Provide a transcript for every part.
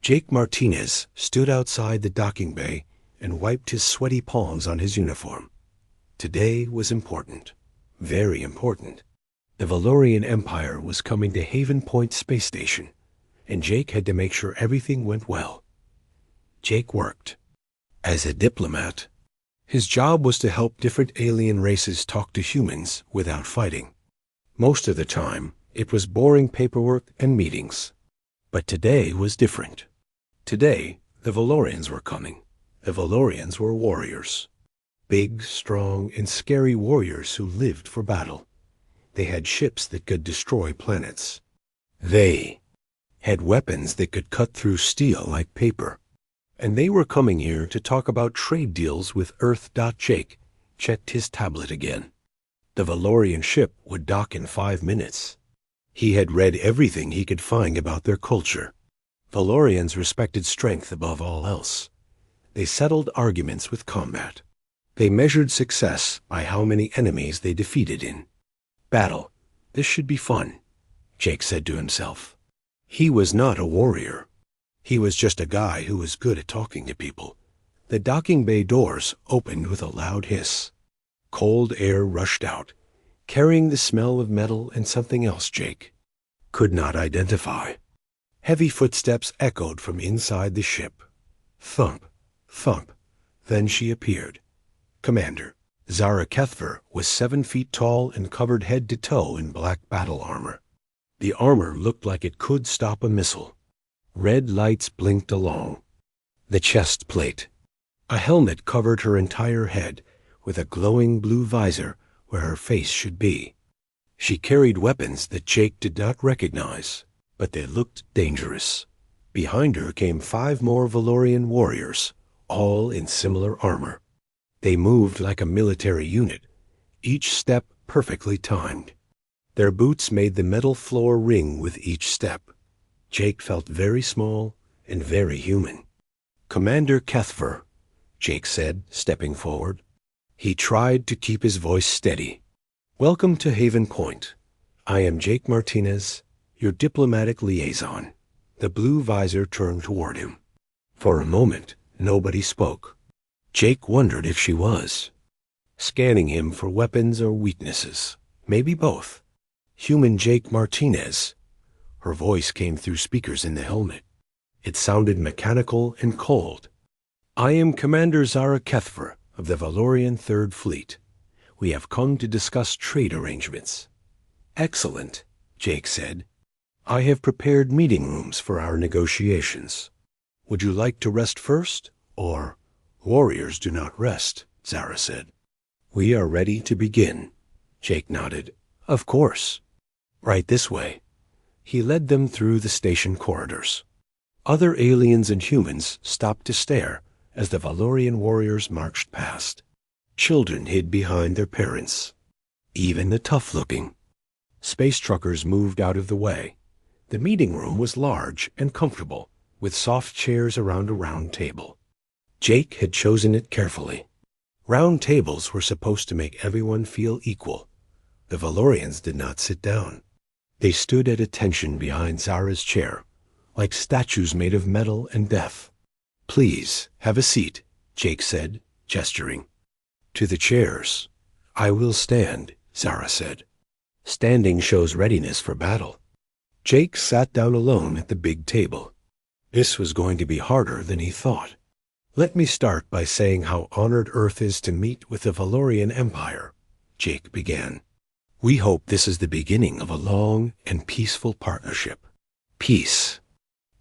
Jake Martinez stood outside the docking bay and wiped his sweaty palms on his uniform. Today was important. Very important. The Valorian Empire was coming to Haven Point Space Station, and Jake had to make sure everything went well. Jake worked as a diplomat. His job was to help different alien races talk to humans without fighting. Most of the time, it was boring paperwork and meetings. But today was different. Today, the Valorians were coming. The Valorians were warriors. Big, strong, and scary warriors who lived for battle. They had ships that could destroy planets. They had weapons that could cut through steel like paper. And they were coming here to talk about trade deals with Earth. Jake checked his tablet again. The Valorian ship would dock in 5 minutes. He had read everything he could find about their culture. Valorians respected strength above all else. They settled arguments with combat. They measured success by how many enemies they defeated in battle. This should be fun, Jake said to himself. He was not a warrior. He was just a guy who was good at talking to people. The docking bay doors opened with a loud hiss. Cold air rushed out, carrying the smell of metal and something else Jake could not identify. Heavy footsteps echoed from inside the ship. Thump, thump. Then she appeared. Commander Zara Kethver was 7 feet tall and covered head to toe in black battle armor. The armor looked like it could stop a missile. Red lights blinked along the chest plate. A helmet covered her entire head, with a glowing blue visor where her face should be. She carried weapons that Jake did not recognize, but they looked dangerous. Behind her came 5 more Valorian warriors, all in similar armor. They moved like a military unit, each step perfectly timed. Their boots made the metal floor ring with each step. Jake felt very small and very human. Commander Kethver, Jake said, stepping forward. He tried to keep his voice steady. Welcome to Haven Point. I am Jake Martinez, your diplomatic liaison. The blue visor turned toward him. For a moment, nobody spoke. Jake wondered if she was scanning him for weapons or weaknesses. Maybe both. Human Jake Martinez. Her voice came through speakers in the helmet. It sounded mechanical and cold. I am Commander Zara Kethver of the Valorian Third Fleet. We have come to discuss trade arrangements. Excellent, Jake said. I have prepared meeting rooms for our negotiations. Would you like to rest first, or... Warriors do not rest, Zara said. We are ready to begin. Jake nodded. Of course. Right this way. He led them through the station corridors. Other aliens and humans stopped to stare as the Valorian warriors marched past. Children hid behind their parents. Even the tough-looking space truckers moved out of the way. The meeting room was large and comfortable, with soft chairs around a round table. Jake had chosen it carefully. Round tables were supposed to make everyone feel equal. The Valorians did not sit down. They stood at attention behind Zara's chair, like statues made of metal and death. Please, have a seat, Jake said, gesturing. To the chairs. I will stand, Zara said. Standing shows readiness for battle. Jake sat down alone at the big table. This was going to be harder than he thought. Let me start by saying how honored Earth is to meet with the Valorian Empire, Jake began. We hope this is the beginning of a long and peaceful partnership. Peace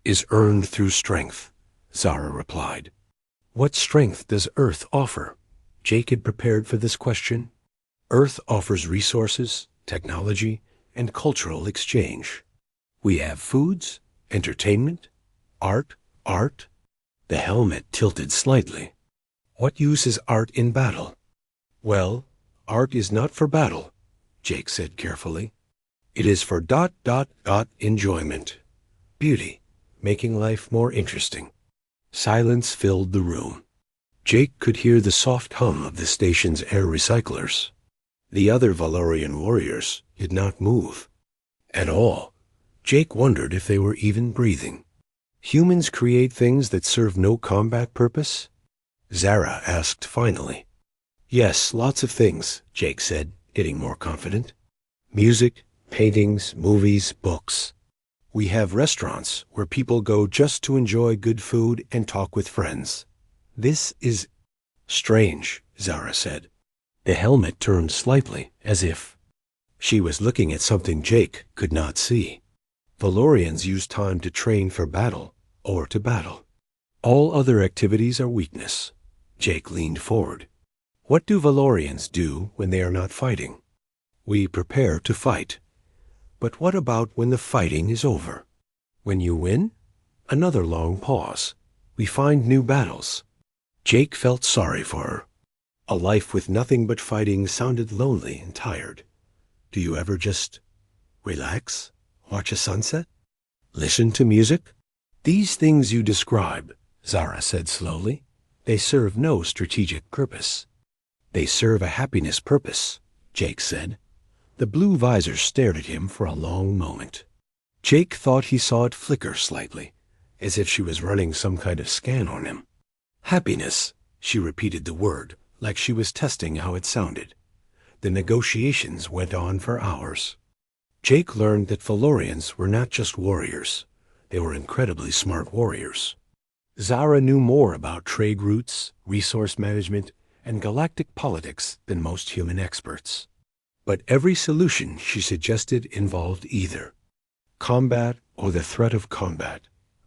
is earned through strength, Zara replied. What strength does Earth offer? Jake had prepared for this question. Earth offers resources, technology, and cultural exchange. We have foods, entertainment, art. The helmet tilted slightly. What use is art in battle? Well, art is not for battle, Jake said carefully. It is for ... enjoyment. Beauty, making life more interesting. Silence filled the room. Jake could hear the soft hum of the station's air recyclers. The other Valorian warriors did not move. At all. Jake wondered if they were even breathing. Humans create things that serve no combat purpose? Zara asked finally. Yes, lots of things, Jake said, getting more confident. Music, paintings, movies, books. We have restaurants where people go just to enjoy good food and talk with friends. This is strange, Zara said. The helmet turned slightly, as if she was looking at something Jake could not see. Valorians use time to train for battle, or to battle. All other activities are weakness. Jake leaned forward. What do Valorians do when they are not fighting? We prepare to fight. But what about when the fighting is over? When you win? Another long pause. We find new battles. Jake felt sorry for her. A life with nothing but fighting sounded lonely and tired. Do you ever just relax? Watch a sunset? Listen to music? These things you describe, Zara said slowly, they serve no strategic purpose. They serve a happiness purpose, Jake said. The blue visor stared at him for a long moment. Jake thought he saw it flicker slightly, as if she was running some kind of scan on him. Happiness, she repeated the word, like she was testing how it sounded. The negotiations went on for hours. Jake learned that Valorians were not just warriors. They were incredibly smart warriors. Zara knew more about trade routes, resource management, and galactic politics than most human experts. But every solution she suggested involved either combat or the threat of combat.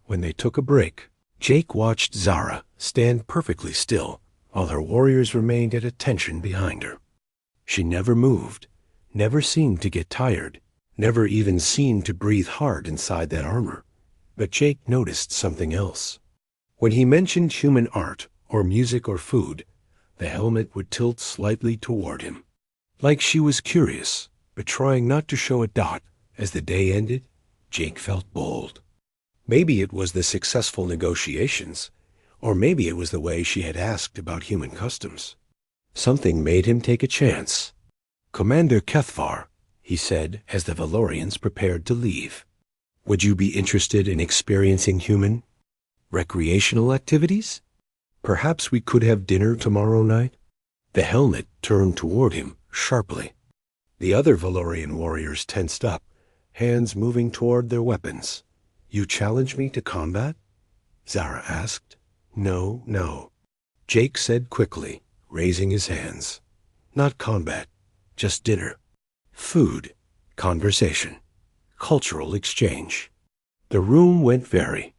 When they took a break, Jake watched Zara stand perfectly still while her warriors remained at attention behind her. She never moved, never seemed to get tired, never even seemed to breathe hard inside that armor. But Jake noticed something else. When he mentioned human art or music or food, the helmet would tilt slightly toward him. Like she was curious, but trying not to show a dot. As the day ended, Jake felt bold. Maybe it was the successful negotiations, or maybe it was the way she had asked about human customs. Something made him take a chance. Commander Kethvar, he said as the Valorians prepared to leave. Would you be interested in experiencing human recreational activities? Perhaps we could have dinner tomorrow night? The helmet turned toward him sharply. The other Valorian warriors tensed up, hands moving toward their weapons. You challenge me to combat? Zara asked. No, no. Jake said quickly, raising his hands. Not combat, just dinner. Food, conversation, cultural exchange. The room went very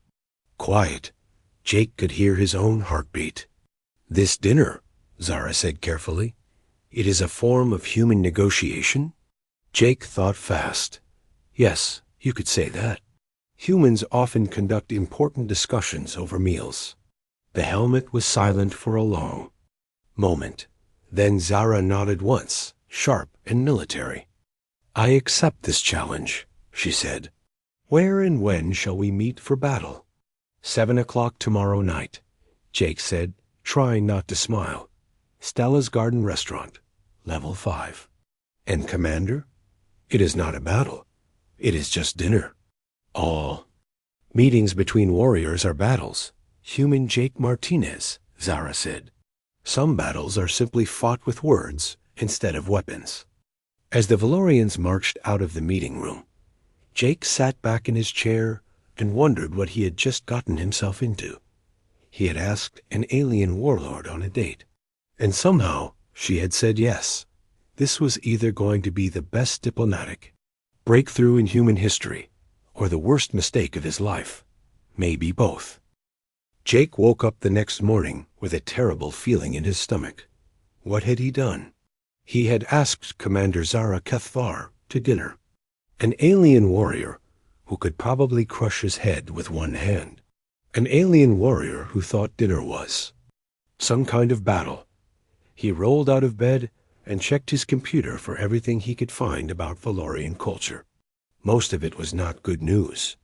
quiet. Jake could hear his own heartbeat. This dinner, Zara said carefully, it is a form of human negotiation? Jake thought fast. Yes, you could say that. Humans often conduct important discussions over meals. The helmet was silent for a long moment. Then Zara nodded once, sharp and military. I accept this challenge, she said. Where and when shall we meet for battle? 7 o'clock tomorrow night, Jake said, trying not to smile. Stella's Garden Restaurant, Level 5. And Commander? It is not a battle. It is just dinner. All meetings between warriors are battles. Human Jake Martinez, Zara said. Some battles are simply fought with words instead of weapons. As the Valorians marched out of the meeting room, Jake sat back in his chair and wondered what he had just gotten himself into. He had asked an alien warlord on a date, and somehow she had said yes. This was either going to be the best diplomatic breakthrough in human history, or the worst mistake of his life. Maybe both. Jake woke up the next morning with a terrible feeling in his stomach. What had he done? He had asked Commander Zara Kethvar to dinner, an alien warrior who could probably crush his head with one hand, an alien warrior who thought dinner was some kind of battle. He rolled out of bed and checked his computer for everything he could find about Valorian culture. Most of it was not good news.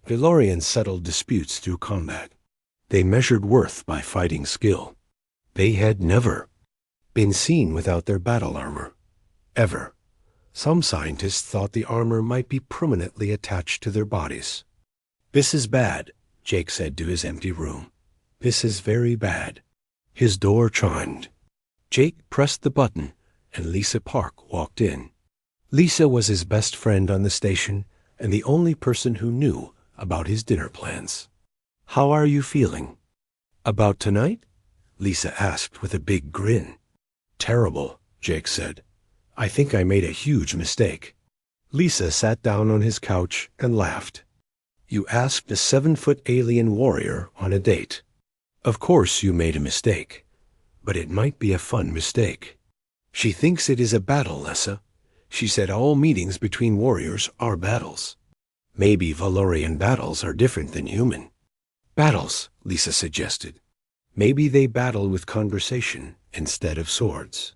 Valorians settled disputes through combat. They measured worth by fighting skill. They had never been seen without their battle armor. Ever. Some scientists thought the armor might be permanently attached to their bodies. This is bad, Jake said to his empty room. "This is very bad." His door chimed. Jake pressed the button, and Lisa Park walked in. Lisa was his best friend on the station and the only person who knew about his dinner plans. "How are you feeling?" "About tonight?" Lisa asked with a big grin. "Terrible," Jake said. "I think I made a huge mistake." Lisa sat down on his couch and laughed. "You asked a 7-foot alien warrior on a date. Of course you made a mistake, but it might be a fun mistake. She thinks it is a battle, Lessa. She said all meetings between warriors are battles. Maybe Valorian battles are different than human." "Battles," Lisa suggested. "Maybe they battle with conversation instead of swords."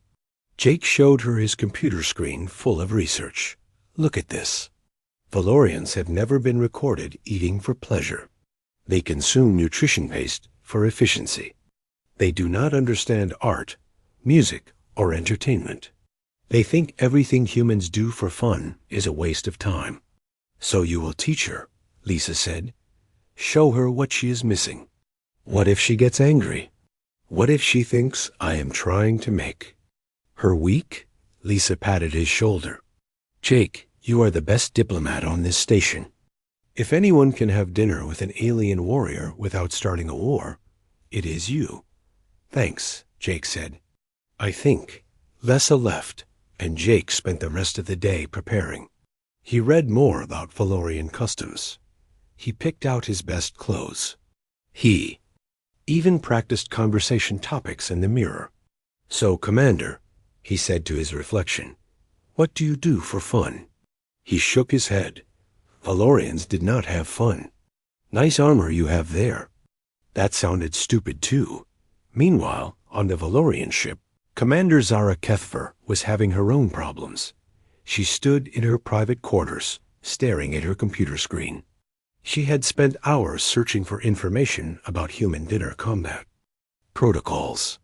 Jake showed her his computer screen full of research. "Look at this. Valorians have never been recorded eating for pleasure. They consume nutrition paste for efficiency. They do not understand art, music, or entertainment. They think everything humans do for fun is a waste of time. So you will teach her," Lisa said. "Show her what she is missing. What if she gets angry? What if she thinks I am trying to make her weak?" Lisa patted his shoulder. "Jake, you are the best diplomat on this station. If anyone can have dinner with an alien warrior without starting a war, it is you." "Thanks," Jake said. "I think." Lessa left, and Jake spent the rest of the day preparing. He read more about Valorian customs. He picked out his best clothes. He even practiced conversation topics in the mirror. "So, Commander," he said to his reflection, "what do you do for fun?" He shook his head. Valorians did not have fun. "Nice armor you have there." That sounded stupid too. Meanwhile, on the Valorian ship, Commander Zara Kethver was having her own problems. She stood in her private quarters, staring at her computer screen. She had spent hours searching for information about human dinner combat protocols.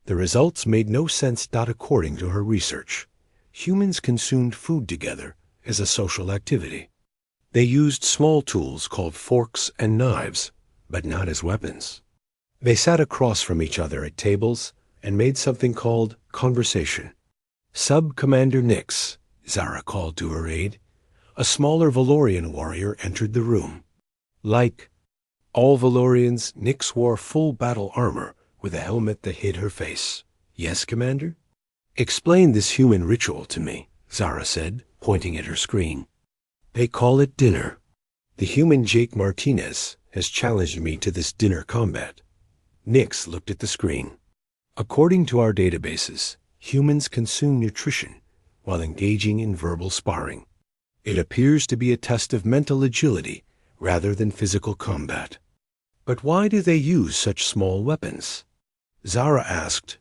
The results made no sense according to her research. Humans consumed food together as a social activity. They used small tools called forks and knives, but not as weapons. They sat across from each other at tables and made something called conversation. "Sub-Commander Nix," Zara called to her aide. A smaller Valorian warrior entered the room. Like all Valorians, Nix wore full battle armor with a helmet that hid her face. "Yes, Commander?" "Explain this human ritual to me," Zara said, pointing at her screen. "They call it dinner. The human Jake Martinez has challenged me to this dinner combat." Nix looked at the screen. "According to our databases, humans consume nutrition while engaging in verbal sparring. It appears to be a test of mental agility rather than physical combat." "But why do they use such small weapons?" Zara asked,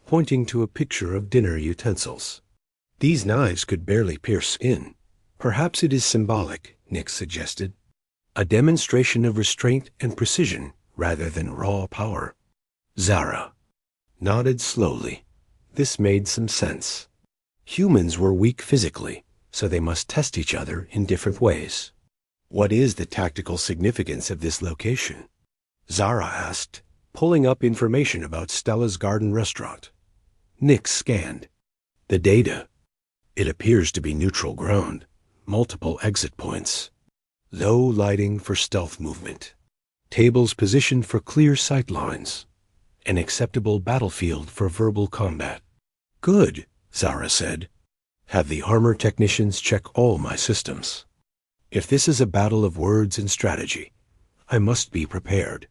pointing to a picture of dinner utensils. "These knives could barely pierce skin." "Perhaps it is symbolic," Nix suggested. "A demonstration of restraint and precision rather than raw power." Zara nodded slowly. This made some sense. Humans were weak physically, so they must test each other in different ways. "What is the tactical significance of this location?" Zara asked, pulling up information about Stella's Garden restaurant. Nix scanned the data. "It appears to be neutral ground, multiple exit points, low lighting for stealth movement, tables positioned for clear sight lines, an acceptable battlefield for verbal combat." "Good," Zara said. "Have the armor technicians check all my systems. If this is a battle of words and strategy, I must be prepared."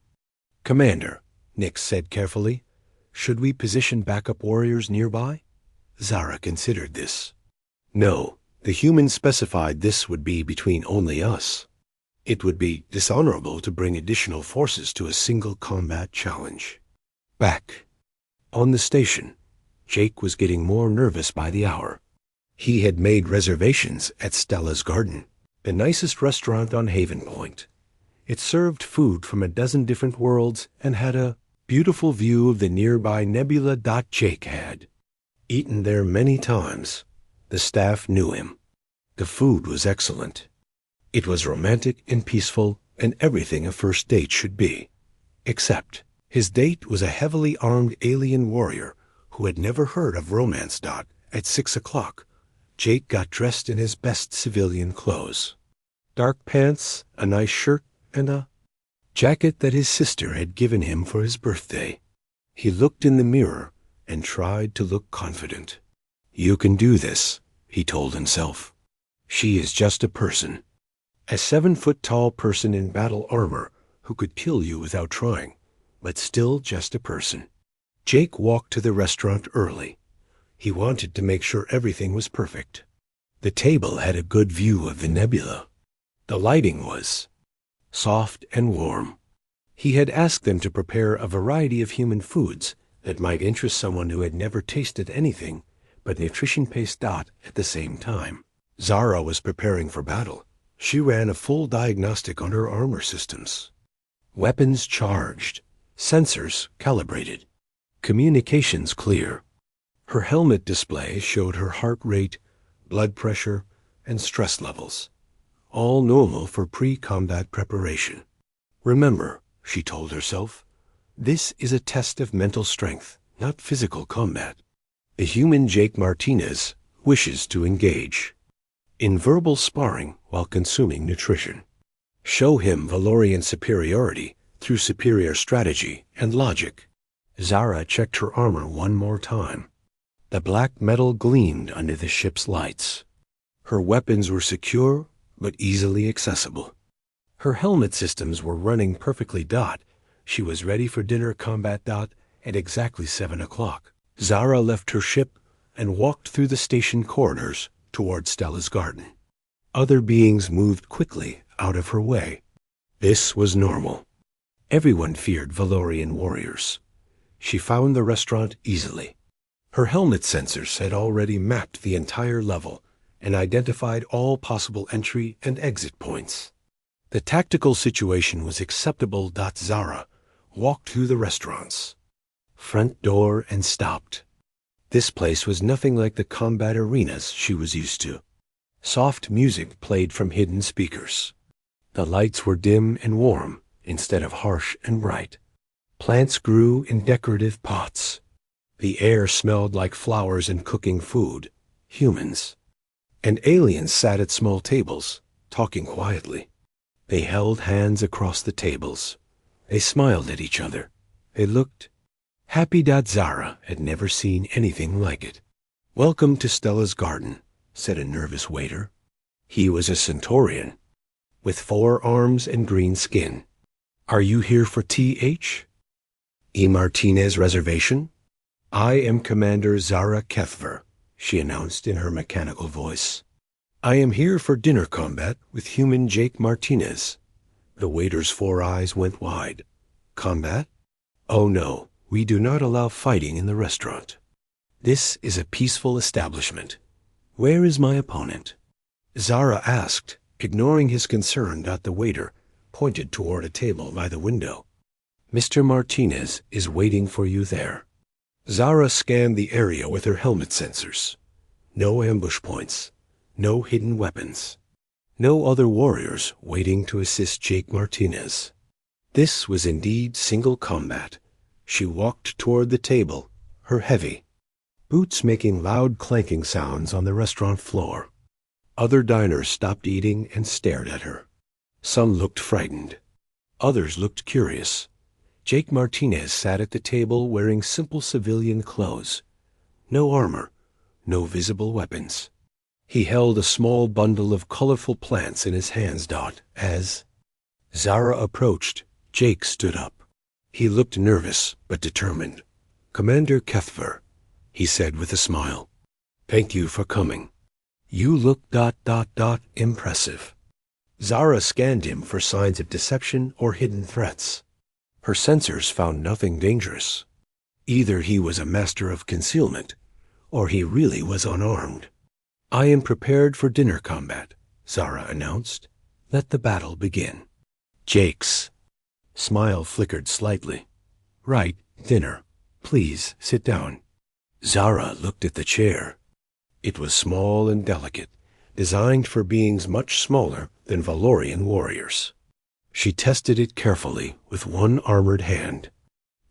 "Commander," Nix said carefully, "should we position backup warriors nearby?" Zara considered this. "No, the humans specified this would be between only us. It would be dishonorable to bring additional forces to a single combat challenge." Back on the station, Jake was getting more nervous by the hour. He had made reservations at Stella's Garden, the nicest restaurant on Haven Point. It served food from a dozen different worlds and had a beautiful view of the nearby nebula. Jake had eaten there many times. The staff knew him. The food was excellent. It was romantic and peaceful and everything a first date should be. Except his date was a heavily armed alien warrior who had never heard of romance. At 6 o'clock, Jake got dressed in his best civilian clothes. Dark pants, a nice shirt, and a jacket that his sister had given him for his birthday. He looked in the mirror and tried to look confident. "You can do this," he told himself. "She is just a person. A 7-foot-tall person in battle armor who could kill you without trying, but still just a person." Jake walked to the restaurant early. He wanted to make sure everything was perfect. The table had a good view of the nebula. The lighting was soft and warm. He had asked them to prepare a variety of human foods that might interest someone who had never tasted anything but nutrition-based at the same time. Zara was preparing for battle. She ran a full diagnostic on her armor systems. Weapons charged, sensors calibrated, communications clear. Her helmet display showed her heart rate, blood pressure, and stress levels, all normal for pre-combat preparation. "Remember," she told herself, "this is a test of mental strength, not physical combat." The human Jake Martinez wishes to engage in verbal sparring while consuming nutrition. Show him Valorian superiority through superior strategy and logic. Zara checked her armor one more time. The black metal gleamed under the ship's lights. Her weapons were secure but easily accessible. Her helmet systems were running perfectly. She was ready for dinner combat. At exactly 7 o'clock. Zara left her ship and walked through the station corridors toward Stella's garden. Other beings moved quickly out of her way. This was normal. Everyone feared Valorian warriors. She found the restaurant easily. Her helmet sensors had already mapped the entire level and identified all possible entry and exit points. The tactical situation was acceptable. Zara walked through the restaurant's front door and stopped. This place was nothing like the combat arenas she was used to. Soft music played from hidden speakers. The lights were dim and warm instead of harsh and bright. Plants grew in decorative pots. The air smelled like flowers and cooking food. Humans and aliens sat at small tables, talking quietly. They held hands across the tables. They smiled at each other. They looked happy. Zara had never seen anything like it. "Welcome to Stella's garden," said a nervous waiter. He was a Centaurian, with 4 arms and green skin. "Are you here for T.H.E. Martinez reservation?" "I am Commander Zara Kethver," she announced in her mechanical voice. "I am here for dinner combat with human Jake Martinez." The waiter's 4 eyes went wide. "Combat? Oh no, we do not allow fighting in the restaurant. This is a peaceful establishment. Where is my opponent?" Zara asked, ignoring his concern. The waiter pointed toward a table by the window. "Mr. Martinez is waiting for you there." Zara scanned the area with her helmet sensors. No ambush points, no hidden weapons, no other warriors waiting to assist Jake Martinez. This was indeed single combat. She walked toward the table, her heavy boots making loud clanking sounds on the restaurant floor. Other diners stopped eating and stared at her. Some looked frightened. Others looked curious. Jake Martinez sat at the table wearing simple civilian clothes. No armor, no visible weapons. He held a small bundle of colorful plants in his hands. As Zara approached, Jake stood up. He looked nervous but determined. "Commander Kethver," he said with a smile. "Thank you for coming. You look impressive." Zara scanned him for signs of deception or hidden threats. Her sensors found nothing dangerous. Either he was a master of concealment, or he really was unarmed. "I am prepared for dinner combat," Zara announced. "Let the battle begin." Jake's smile flickered slightly. "Right, dinner. Please sit down." Zara looked at the chair. It was small and delicate, designed for beings much smaller than Valorian warriors. She tested it carefully with one armored hand.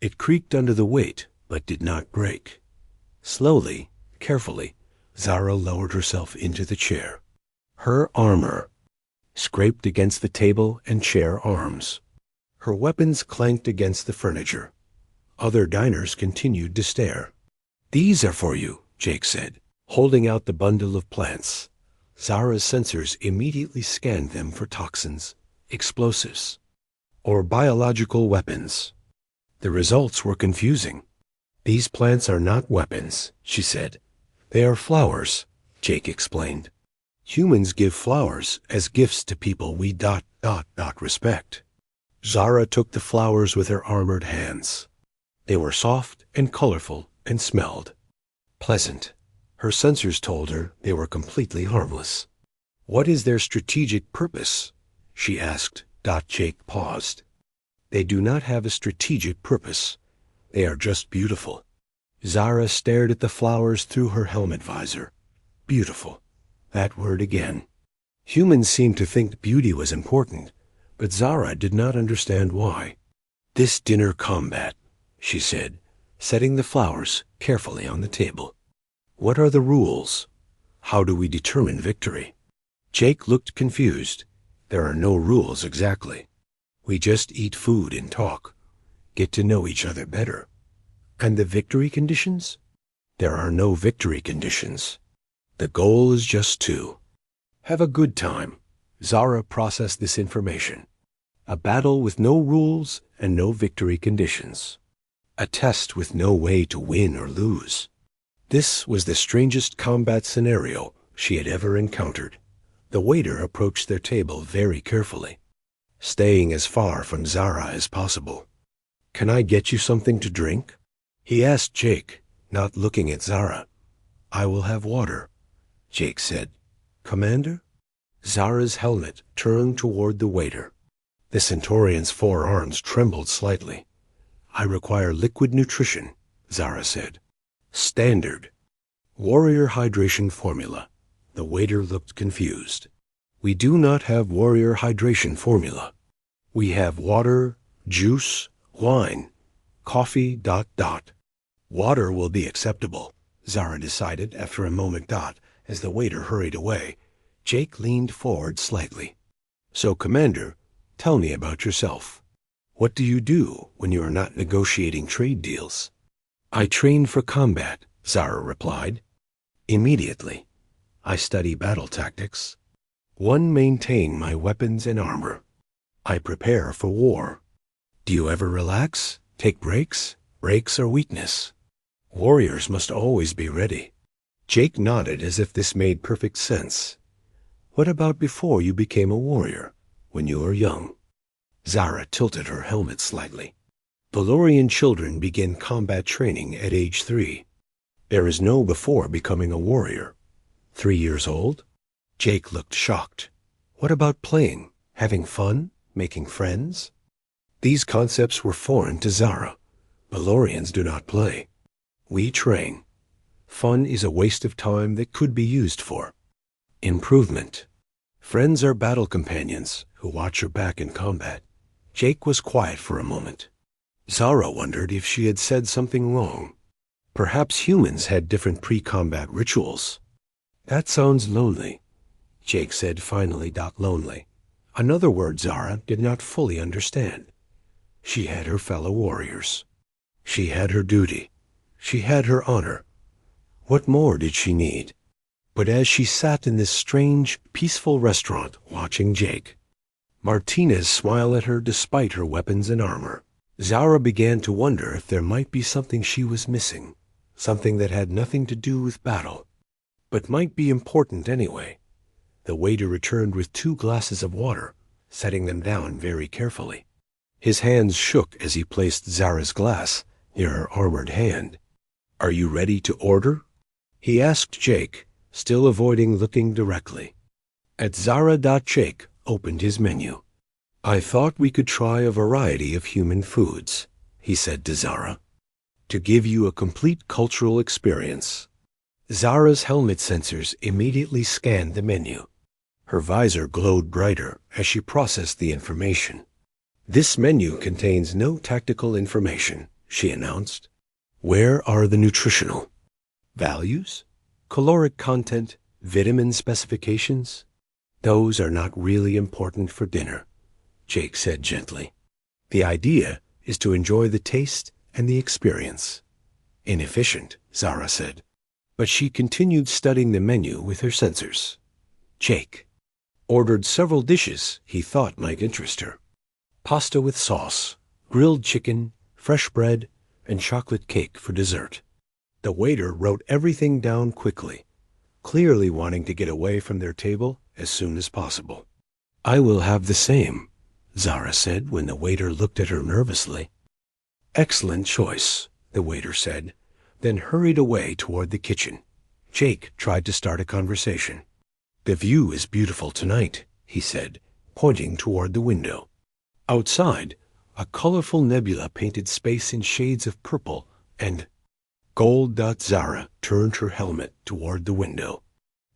It creaked under the weight, but did not break. Slowly, carefully, Zara lowered herself into the chair. Her armor scraped against the table and chair arms. Her weapons clanked against the furniture. Other diners continued to stare. "These are for you," Jake said, holding out the bundle of plants. Zara's sensors immediately scanned them for toxins, explosives, or biological weapons. The results were confusing. "These plants are not weapons," she said. "They are flowers," Jake explained. "Humans give flowers as gifts to people we respect." Zara took the flowers with her armored hands. They were soft and colorful and smelled pleasant. Her sensors told her they were completely harmless. "What is their strategic purpose?" she asked. Jake paused. "They do not have a strategic purpose. They are just beautiful." Zara stared at the flowers through her helmet visor. Beautiful. That word again. Humans seemed to think beauty was important, but Zara did not understand why. "This dinner combat," she said, setting the flowers carefully on the table. "What are the rules? How do we determine victory?" Jake looked confused. "There are no rules exactly. We just eat food and talk, get to know each other better." "And the victory conditions?" "There are no victory conditions. The goal is just to have a good time." Zara processed this information. A battle with no rules and no victory conditions. A test with no way to win or lose. This was the strangest combat scenario she had ever encountered. The waiter approached their table very carefully, staying as far from Zara as possible. "Can I get you something to drink?" he asked Jake, not looking at Zara. "I will have water," Jake said. "Commander?" Zara's helmet turned toward the waiter. The Centaurian's forearms trembled slightly. "I require liquid nutrition," Zara said. "Standard. Warrior hydration formula." The waiter looked confused. "We do not have warrior hydration formula. We have water, juice, wine, coffee, ... Water will be acceptable," Zara decided after a moment. As the waiter hurried away, Jake leaned forward slightly. "So, Commander, tell me about yourself. What do you do when you are not negotiating trade deals?" "I train for combat," Zara replied. "Immediately. I study battle tactics. One, maintain my weapons and armor. I prepare for war. Do you ever relax? Take breaks? Breaks are weakness. Warriors must always be ready." Jake nodded as if this made perfect sense. "What about before you became a warrior, when you were young?" Zara tilted her helmet slightly. "Valorian children begin combat training at age 3. There is no before becoming a warrior." 3 years old? Jake looked shocked. "What about playing, having fun, making friends?" These concepts were foreign to Zara. Valorians do not play. We train. Fun is a waste of time that could be used for improvement. Friends are battle companions who watch your back in combat. Jake was quiet for a moment. Zara wondered if she had said something wrong. Perhaps humans had different pre-combat rituals. "That sounds lonely," Jake said finally. Lonely. Another word Zara did not fully understand. She had her fellow warriors. She had her duty. She had her honor. What more did she need? But as she sat in this strange, peaceful restaurant watching Jake, Martinez smiled at her despite her weapons and armor, Zara began to wonder if there might be something she was missing, something that had nothing to do with battle, but might be important anyway. The waiter returned with 2 glasses of water, setting them down very carefully. His hands shook as he placed Zara's glass near her armored hand. "Are you ready to order?" he asked Jake, still avoiding looking directly at Zara. Jake opened his menu. "I thought we could try a variety of human foods," he said to Zara, "to give you a complete cultural experience." Zara's helmet sensors immediately scanned the menu. Her visor glowed brighter as she processed the information. "This menu contains no tactical information," she announced. "Where are the nutritional values? Caloric content, vitamin specifications? Those are not really important for dinner," Jake said gently. "The idea is to enjoy the taste and the experience." "Inefficient," Zara said. But she continued studying the menu with her sensors. Jake ordered several dishes he thought might interest her. Pasta with sauce, grilled chicken, fresh bread, and chocolate cake for dessert. The waiter wrote everything down quickly, clearly wanting to get away from their table as soon as possible. "I will have the same," Zara said when the waiter looked at her nervously. "Excellent choice," the waiter said, then hurried away toward the kitchen. Jake tried to start a conversation. "The view is beautiful tonight," he said, pointing toward the window. Outside, a colorful nebula painted space in shades of purple and gold. Zara turned her helmet toward the window.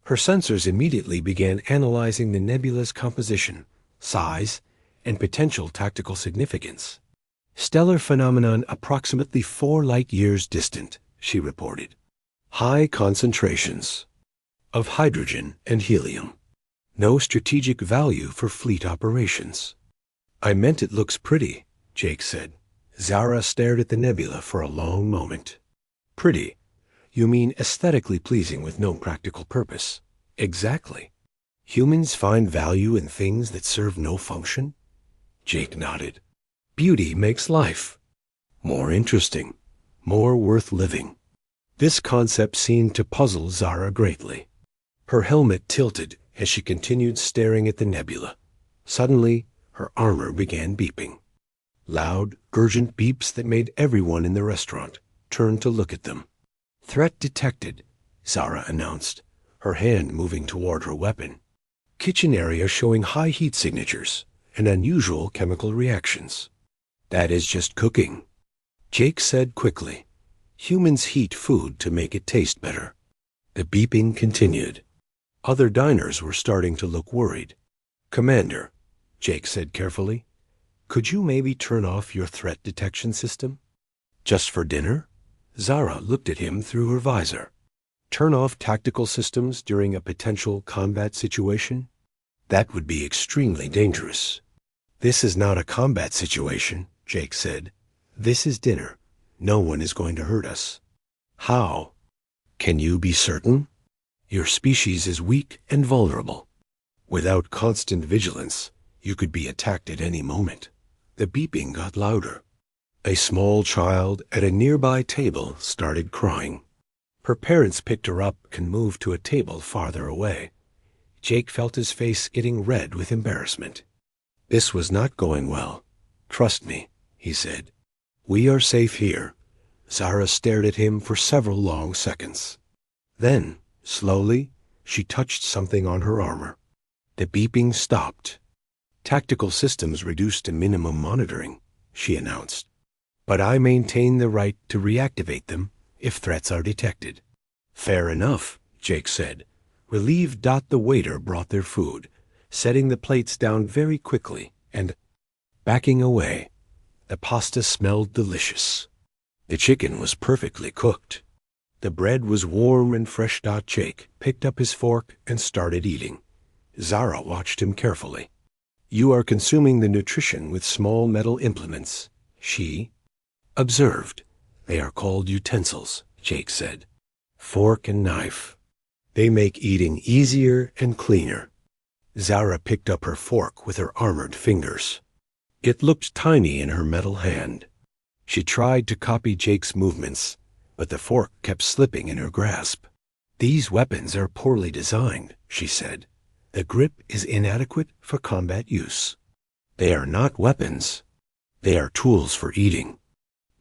Her sensors immediately began analyzing the nebula's composition, size, and potential tactical significance. "Stellar phenomenon approximately 4 light-years distant," she reported. "High concentrations of hydrogen and helium. No strategic value for fleet operations." "I meant it looks pretty," Jake said. Zara stared at the nebula for a long moment. "Pretty? You mean aesthetically pleasing with no practical purpose?" "Exactly. Humans find value in things that serve no function?" Jake nodded. "Beauty makes life more interesting, more worth living." This concept seemed to puzzle Zara greatly. Her helmet tilted as she continued staring at the nebula. Suddenly, her armor began beeping. Loud, urgent beeps that made everyone in the restaurant turn to look at them. "Threat detected," Zara announced, her hand moving toward her weapon. "Kitchen area showing high heat signatures and unusual chemical reactions." "That is just cooking," Jake said quickly. "Humans heat food to make it taste better." The beeping continued. Other diners were starting to look worried. "Commander," Jake said carefully, "could you maybe turn off your threat detection system?" "Just for dinner?" Zara looked at him through her visor. "Turn off tactical systems during a potential combat situation? That would be extremely dangerous." "This is not a combat situation," Jake said. "This is dinner. No one is going to hurt us." "How? Can you be certain?" "Your species is weak and vulnerable. Without constant vigilance, you could be attacked at any moment." The beeping got louder. A small child at a nearby table started crying. Her parents picked her up and moved to a table farther away. Jake felt his face getting red with embarrassment. "This was not going well. Trust me," he said. "We are safe here." Zara stared at him for several long seconds. Then, slowly, she touched something on her armor. The beeping stopped. "Tactical systems reduced to minimum monitoring," she announced. "But I maintain the right to reactivate them if threats are detected." "Fair enough," Jake said. Relieved. The waiter brought their food, setting the plates down very quickly and backing away. The pasta smelled delicious. The chicken was perfectly cooked. The bread was warm and fresh. Jake picked up his fork and started eating. Zara watched him carefully. "You are consuming the nutrition with small metal implements," she observed. "They are called utensils," Jake said. "Fork and knife. They make eating easier and cleaner." Zara picked up her fork with her armored fingers. It looked tiny in her metal hand. She tried to copy Jake's movements, but the fork kept slipping in her grasp. "These weapons are poorly designed," she said. "The grip is inadequate for combat use." "They are not weapons. They are tools for eating."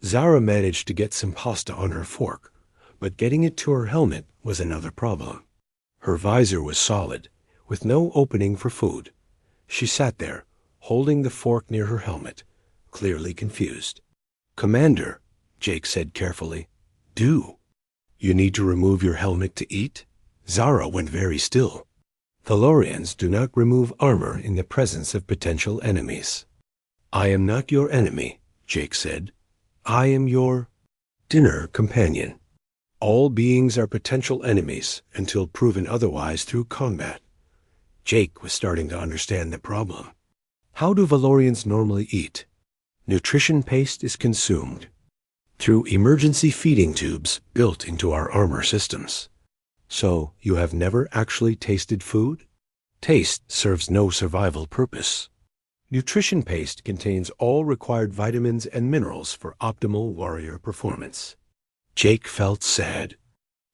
Zara managed to get some pasta on her fork, but getting it to her helmet was another problem. Her visor was solid, with no opening for food. She sat there, holding the fork near her helmet, clearly confused. "Commander," Jake said carefully, "do you need to remove your helmet to eat?" Zara went very still. "Thalorians do not remove armor in the presence of potential enemies." I am not your enemy, Jake said. I am your dinner companion. All beings are potential enemies until proven otherwise through combat. Jake was starting to understand the problem. How do Valorians normally eat? Nutrition paste is consumed through emergency feeding tubes built into our armor systems. So you have never actually tasted food? Taste serves no survival purpose. Nutrition paste contains all required vitamins and minerals for optimal warrior performance. Jake felt sad.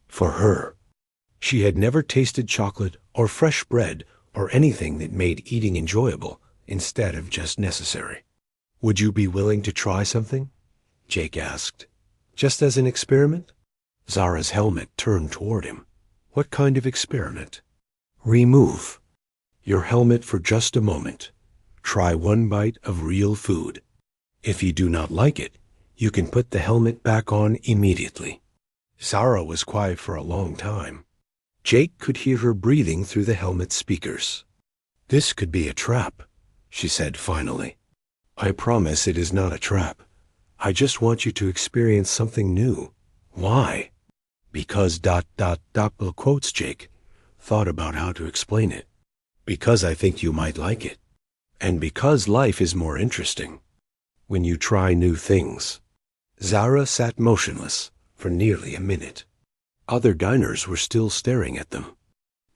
For her, she had never tasted chocolate or fresh bread or anything that made eating enjoyable instead of just necessary. Would you be willing to try something? Jake asked. Just as an experiment? Zara's helmet turned toward him. What kind of experiment? Remove your helmet for just a moment. Try one bite of real food. If you do not like it, you can put the helmet back on immediately. Zara was quiet for a long time. Jake could hear her breathing through the helmet speakers. This could be a trap, she said finally. I promise it is not a trap. I just want you to experience something new. Why? Because ... quotes Jake, thought about how to explain it. Because I think you might like it. And because life is more interesting when you try new things. Zara sat motionless for nearly a minute. Other diners were still staring at them.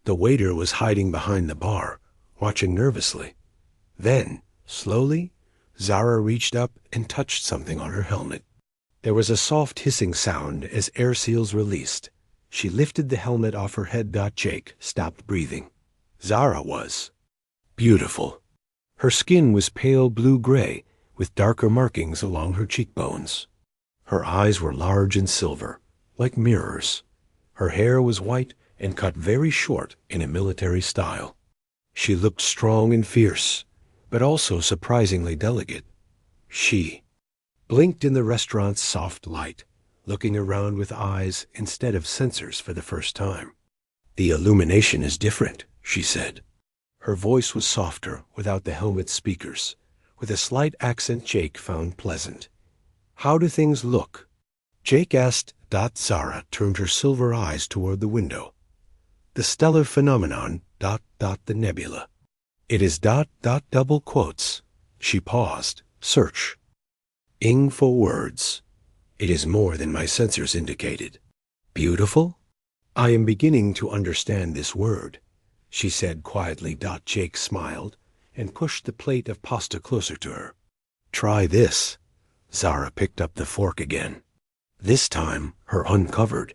The waiter was hiding behind the bar, watching nervously. Then, slowly, Zara reached up and touched something on her helmet. There was a soft hissing sound as air seals released. She lifted the helmet off her head. Jake stopped breathing. Zara was beautiful. Her skin was pale blue-gray with darker markings along her cheekbones. Her eyes were large and silver, like mirrors. Her hair was white and cut very short in a military style. She looked strong and fierce, but also surprisingly delicate. She blinked in the restaurant's soft light, looking around with eyes instead of sensors for the first time. The illumination is different, she said. Her voice was softer without the helmet speakers, with a slight accent Jake found pleasant. How do things look? Jake asked. Zara turned her silver eyes toward the window. The stellar phenomenon, ... the nebula. It is ... double quotes. She paused. Search. Ing for words. It is more than my sensors indicated. Beautiful? I am beginning to understand this word, she said quietly. Jake smiled and pushed the plate of pasta closer to her. Try this. Zara picked up the fork again. This time, her uncovered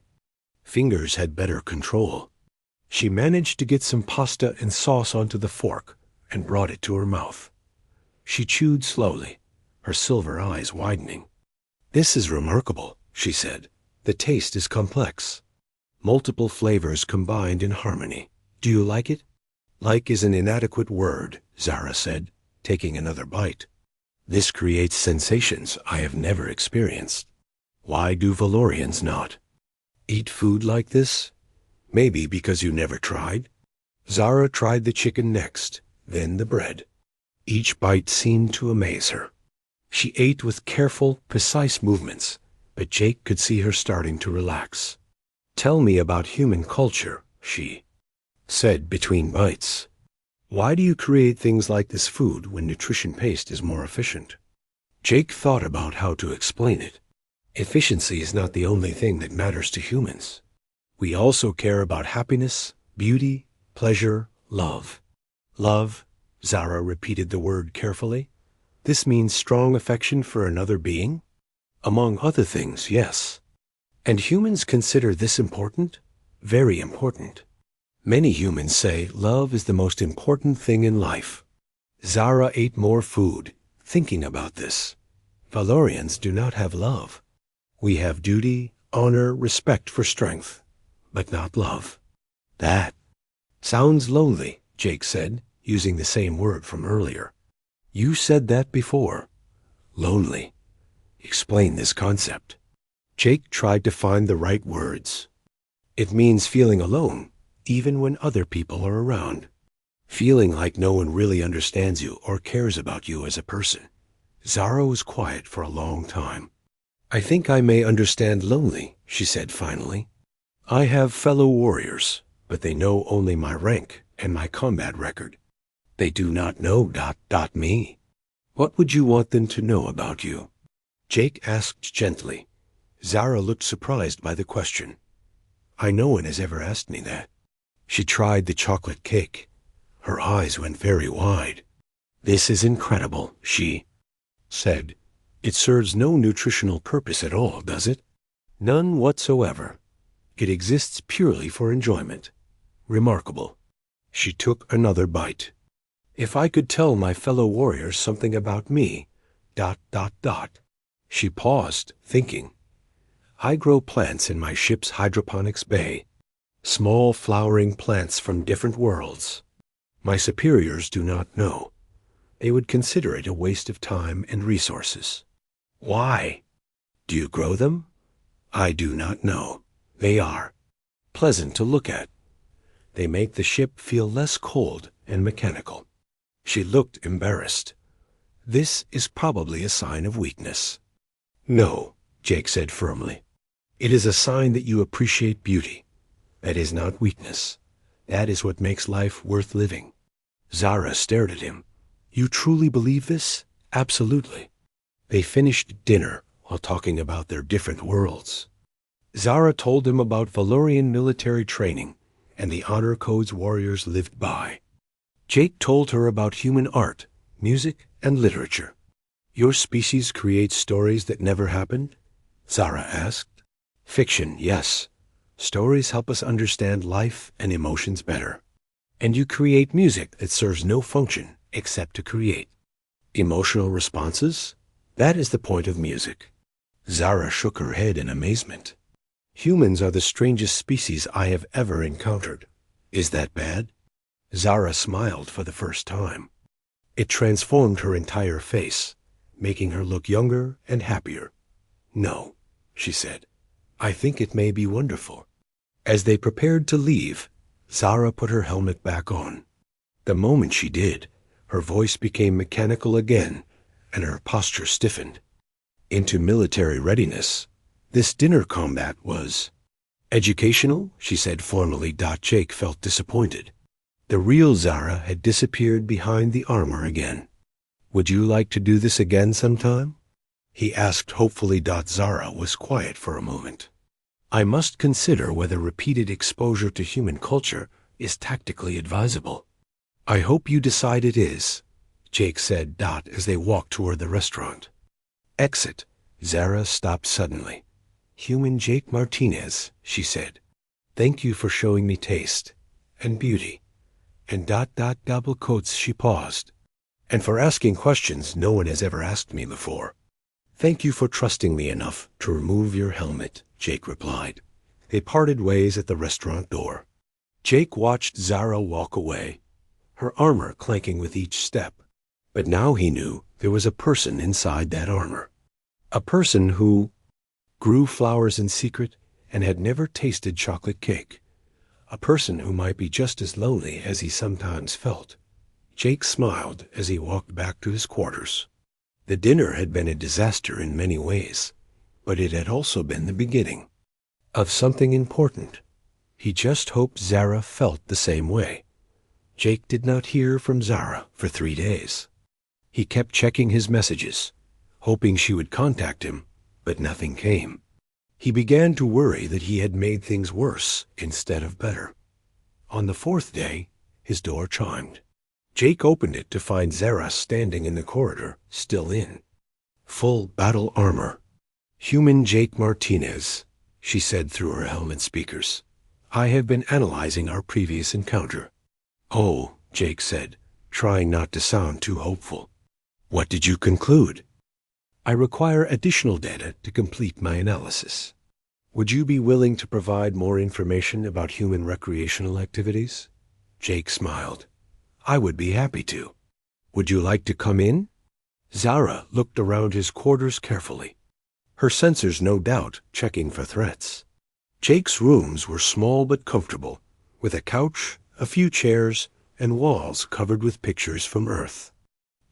fingers had better control. She managed to get some pasta and sauce onto the fork and brought it to her mouth. She chewed slowly, her silver eyes widening. This is remarkable, she said. The taste is complex. Multiple flavors combined in harmony. Do you like it? Like is an inadequate word, Zara said, taking another bite. This creates sensations I have never experienced. Why do Valorians not eat food like this? Maybe because you never tried? Zara tried the chicken next, then the bread. Each bite seemed to amaze her. She ate with careful, precise movements, but Jake could see her starting to relax. Tell me about human culture, she said between bites. Why do you create things like this food when nutrition paste is more efficient? Jake thought about how to explain it. Efficiency is not the only thing that matters to humans. We also care about happiness, beauty, pleasure, love. Love, Zara repeated the word carefully. This means strong affection for another being? Among other things, yes. And humans consider this important? Very important. Many humans say love is the most important thing in life. Zara ate more food, thinking about this. Valorians do not have love. We have duty, honor, respect for strength, but not love. That sounds lonely, Jake said, using the same word from earlier. You said that before. Lonely. Explain this concept. Jake tried to find the right words. It means feeling alone, even when other people are around. Feeling like no one really understands you or cares about you as a person. Zara was quiet for a long time. "I think I may understand lonely," she said finally. "I have fellow warriors, but they know only my rank and my combat record. They do not know ... me. What would you want them to know about you?" Jake asked gently. Zara looked surprised by the question. No one has ever asked me that." She tried the chocolate cake. Her eyes went very wide. "This is incredible," she said. "It serves no nutritional purpose at all, does it?" "None whatsoever. It exists purely for enjoyment. Remarkable." She took another bite. "If I could tell my fellow warriors something about me, ... She paused, thinking. "I grow plants in my ship's hydroponics bay. Small flowering plants from different worlds. My superiors do not know. They would consider it a waste of time and resources." "Why?" "Do you grow them?" "I do not know. They are pleasant to look at. They make the ship feel less cold and mechanical." She looked embarrassed. "This is probably a sign of weakness." "No," Jake said firmly. "It is a sign that you appreciate beauty. That is not weakness. That is what makes life worth living." Zara stared at him. "You truly believe this?" "Absolutely." They finished dinner while talking about their different worlds. Zara told him about Valorian military training and the honor codes warriors lived by. Jake told her about human art, music, and literature. "Your species creates stories that never happened?" Zara asked. "Fiction, yes. Stories help us understand life and emotions better. And you create music that serves no function except to create. Emotional responses? That is the point of music." Zara shook her head in amazement. "Humans are the strangest species I have ever encountered. Is that bad?" Zara smiled for the first time. It transformed her entire face, making her look younger and happier. "No," she said. "I think it may be wonderful." As they prepared to leave, Zara put her helmet back on. The moment she did, her voice became mechanical again, and her posture stiffened. Into military readiness. This dinner combat was educational, she said formally. Jake felt disappointed. The real Zara had disappeared behind the armor again. "Would you like to do this again sometime?" he asked hopefully. Zara was quiet for a moment. "I must consider whether repeated exposure to human culture is tactically advisable." "I hope you decide it is," Jake said. As they walked toward the restaurant. Exit. Zara stopped suddenly. "Human Jake Martinez," she said. "Thank you for showing me taste and beauty and ... double quotes." She paused. "And for asking questions no one has ever asked me before." "Thank you for trusting me enough to remove your helmet," Jake replied. They parted ways at the restaurant door. Jake watched Zara walk away, her armor clanking with each step. But now he knew there was a person inside that armor. A person who grew flowers in secret and had never tasted chocolate cake. A person who might be just as lonely as he sometimes felt. Jake smiled as he walked back to his quarters. The dinner had been a disaster in many ways, but it had also been the beginning of something important. He just hoped Zara felt the same way. Jake did not hear from Zara for 3 days. He kept checking his messages, hoping she would contact him, but nothing came. He began to worry that he had made things worse instead of better. On the 4th day, his door chimed. Jake opened it to find Zara standing in the corridor, still in full battle armor. "Human Jake Martinez," she said through her helmet speakers. "I have been analyzing our previous encounter." "Oh," Jake said, trying not to sound too hopeful. "What did you conclude?" "I require additional data to complete my analysis. Would you be willing to provide more information about human recreational activities?" Jake smiled. "I would be happy to. Would you like to come in?" Zara looked around his quarters carefully, her sensors no doubt checking for threats. Jake's rooms were small but comfortable, with a couch, a few chairs, and walls covered with pictures from Earth.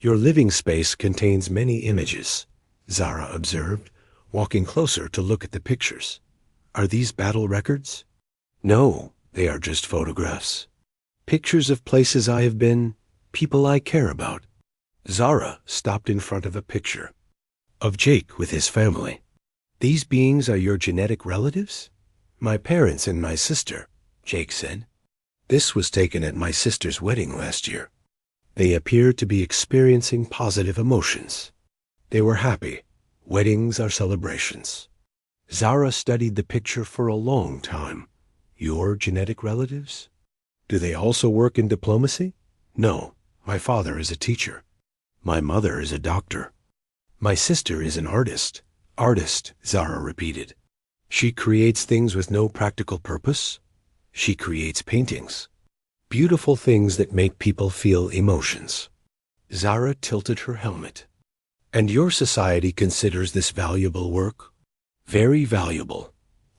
Your living space contains many images, Zara observed, walking closer to look at the pictures. Are these battle records? No, they are just photographs. Pictures of places I have been, people I care about. Zara stopped in front of a picture of Jake with his family. These beings are your genetic relatives? My parents and my sister, Jake said. This was taken at my sister's wedding last year. They appeared to be experiencing positive emotions. They were happy. Weddings are celebrations. Zara studied the picture for a long time. Your genetic relatives? Do they also work in diplomacy? No, my father is a teacher. My mother is a doctor. My sister is an artist. Artist, Zara repeated. She creates things with no practical purpose. She creates paintings. Beautiful things that make people feel emotions. Zara tilted her helmet. And your society considers this valuable work? Very valuable.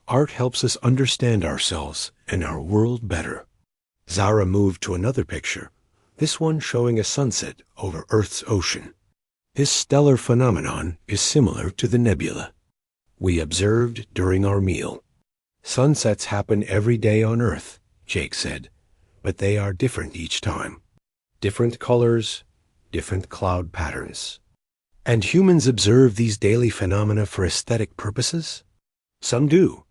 Art helps us understand ourselves and our world better. Zara moved to another picture, this one showing a sunset over Earth's ocean. This stellar phenomenon is similar to the nebula we observed during our meal. Sunsets happen every day on Earth, Jake said, but they are different each time. Different colors, different cloud patterns. And humans observe these daily phenomena for aesthetic purposes? Some do.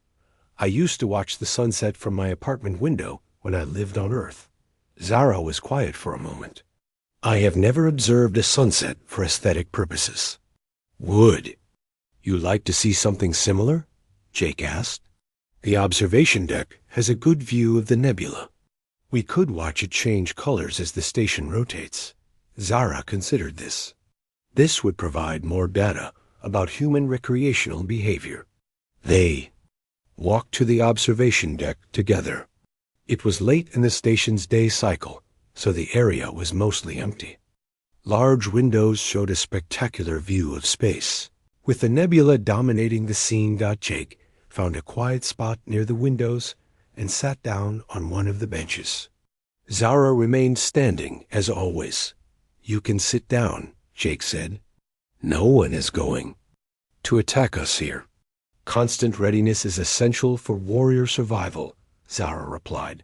I used to watch the sunset from my apartment window when I lived on Earth. Zara was quiet for a moment. I have never observed a sunset for aesthetic purposes. Would you like to see something similar? Jake asked. The observation deck has a good view of the nebula. We could watch it change colors as the station rotates. Zara considered this. This would provide more data about human recreational behavior. They walked to the observation deck together. It was late in the station's day cycle, so the area was mostly empty. Large windows showed a spectacular view of space. With the nebula dominating the scene, Jake found a quiet spot near the windows and sat down on one of the benches. Zara remained standing, as always. You can sit down, Jake said. No one is going to attack us here. Constant readiness is essential for warrior survival, Zara replied.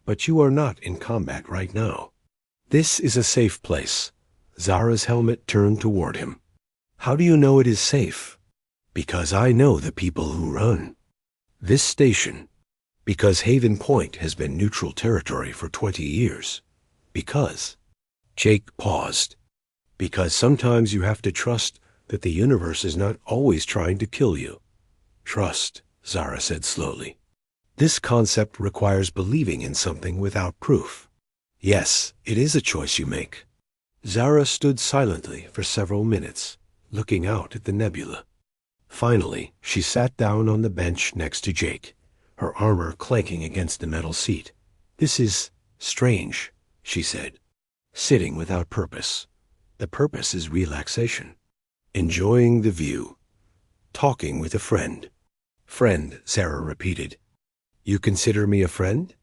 But you are not in combat right now. This is a safe place. Zara's helmet turned toward him. How do you know it is safe? Because I know the people who run this station. Because Haven Point has been neutral territory for 20 years. Because Jake paused. Because sometimes you have to trust that the universe is not always trying to kill you. Trust, Zara said slowly. This concept requires believing in something without proof. Yes, it is a choice you make. Zara stood silently for several minutes, looking out at the nebula. Finally, she sat down on the bench next to Jake, her armor clanking against the metal seat. This is strange, she said. Sitting without purpose. The purpose is relaxation. Enjoying the view. Talking with a friend. Friend, Zara repeated. You consider me a friend?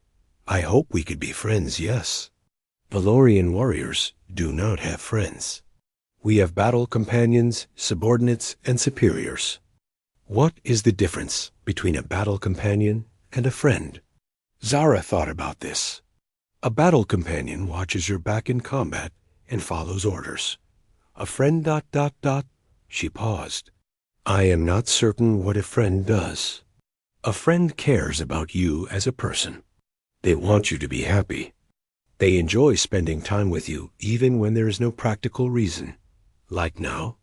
I hope we could be friends, yes. Valorian warriors do not have friends. We have battle companions, subordinates, and superiors. What is the difference between a battle companion and a friend? Zara thought about this. A battle companion watches your back in combat and follows orders. A friend ... She paused. I am not certain what a friend does. A friend cares about you as a person. They want you to be happy. They enjoy spending time with you even when there is no practical reason. Like now,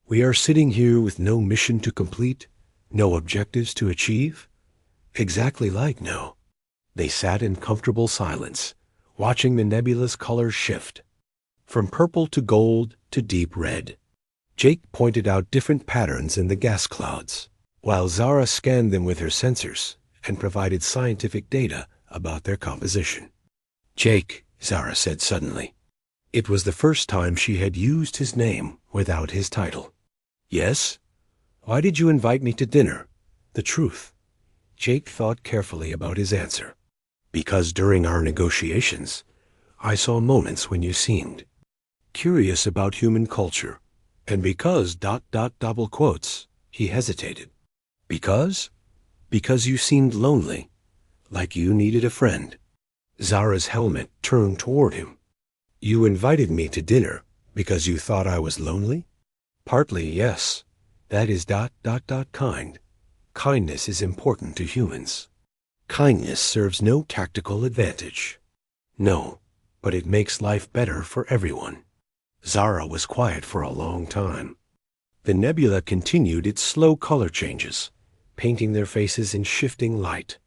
we are sitting here with no mission to complete, no objectives to achieve. Exactly like now. They sat in comfortable silence, watching the nebula's colors shift, from purple to gold to deep red. Jake pointed out different patterns in the gas clouds, while Zara scanned them with her sensors and provided scientific data about their composition. Jake, Zara said suddenly. It was the first time she had used his name without his title. Yes? Why did you invite me to dinner? The truth. Jake thought carefully about his answer. Because during our negotiations, I saw moments when you seemed curious about human culture, and because ... double quotes, he hesitated. Because? Because you seemed lonely, like you needed a friend. Zara's helmet turned toward him. You invited me to dinner because you thought I was lonely? Partly, yes. That is ... kind. Kindness is important to humans. Kindness serves no tactical advantage. No, but it makes life better for everyone. Zara was quiet for a long time. The nebula continued its slow color changes, painting their faces in shifting light.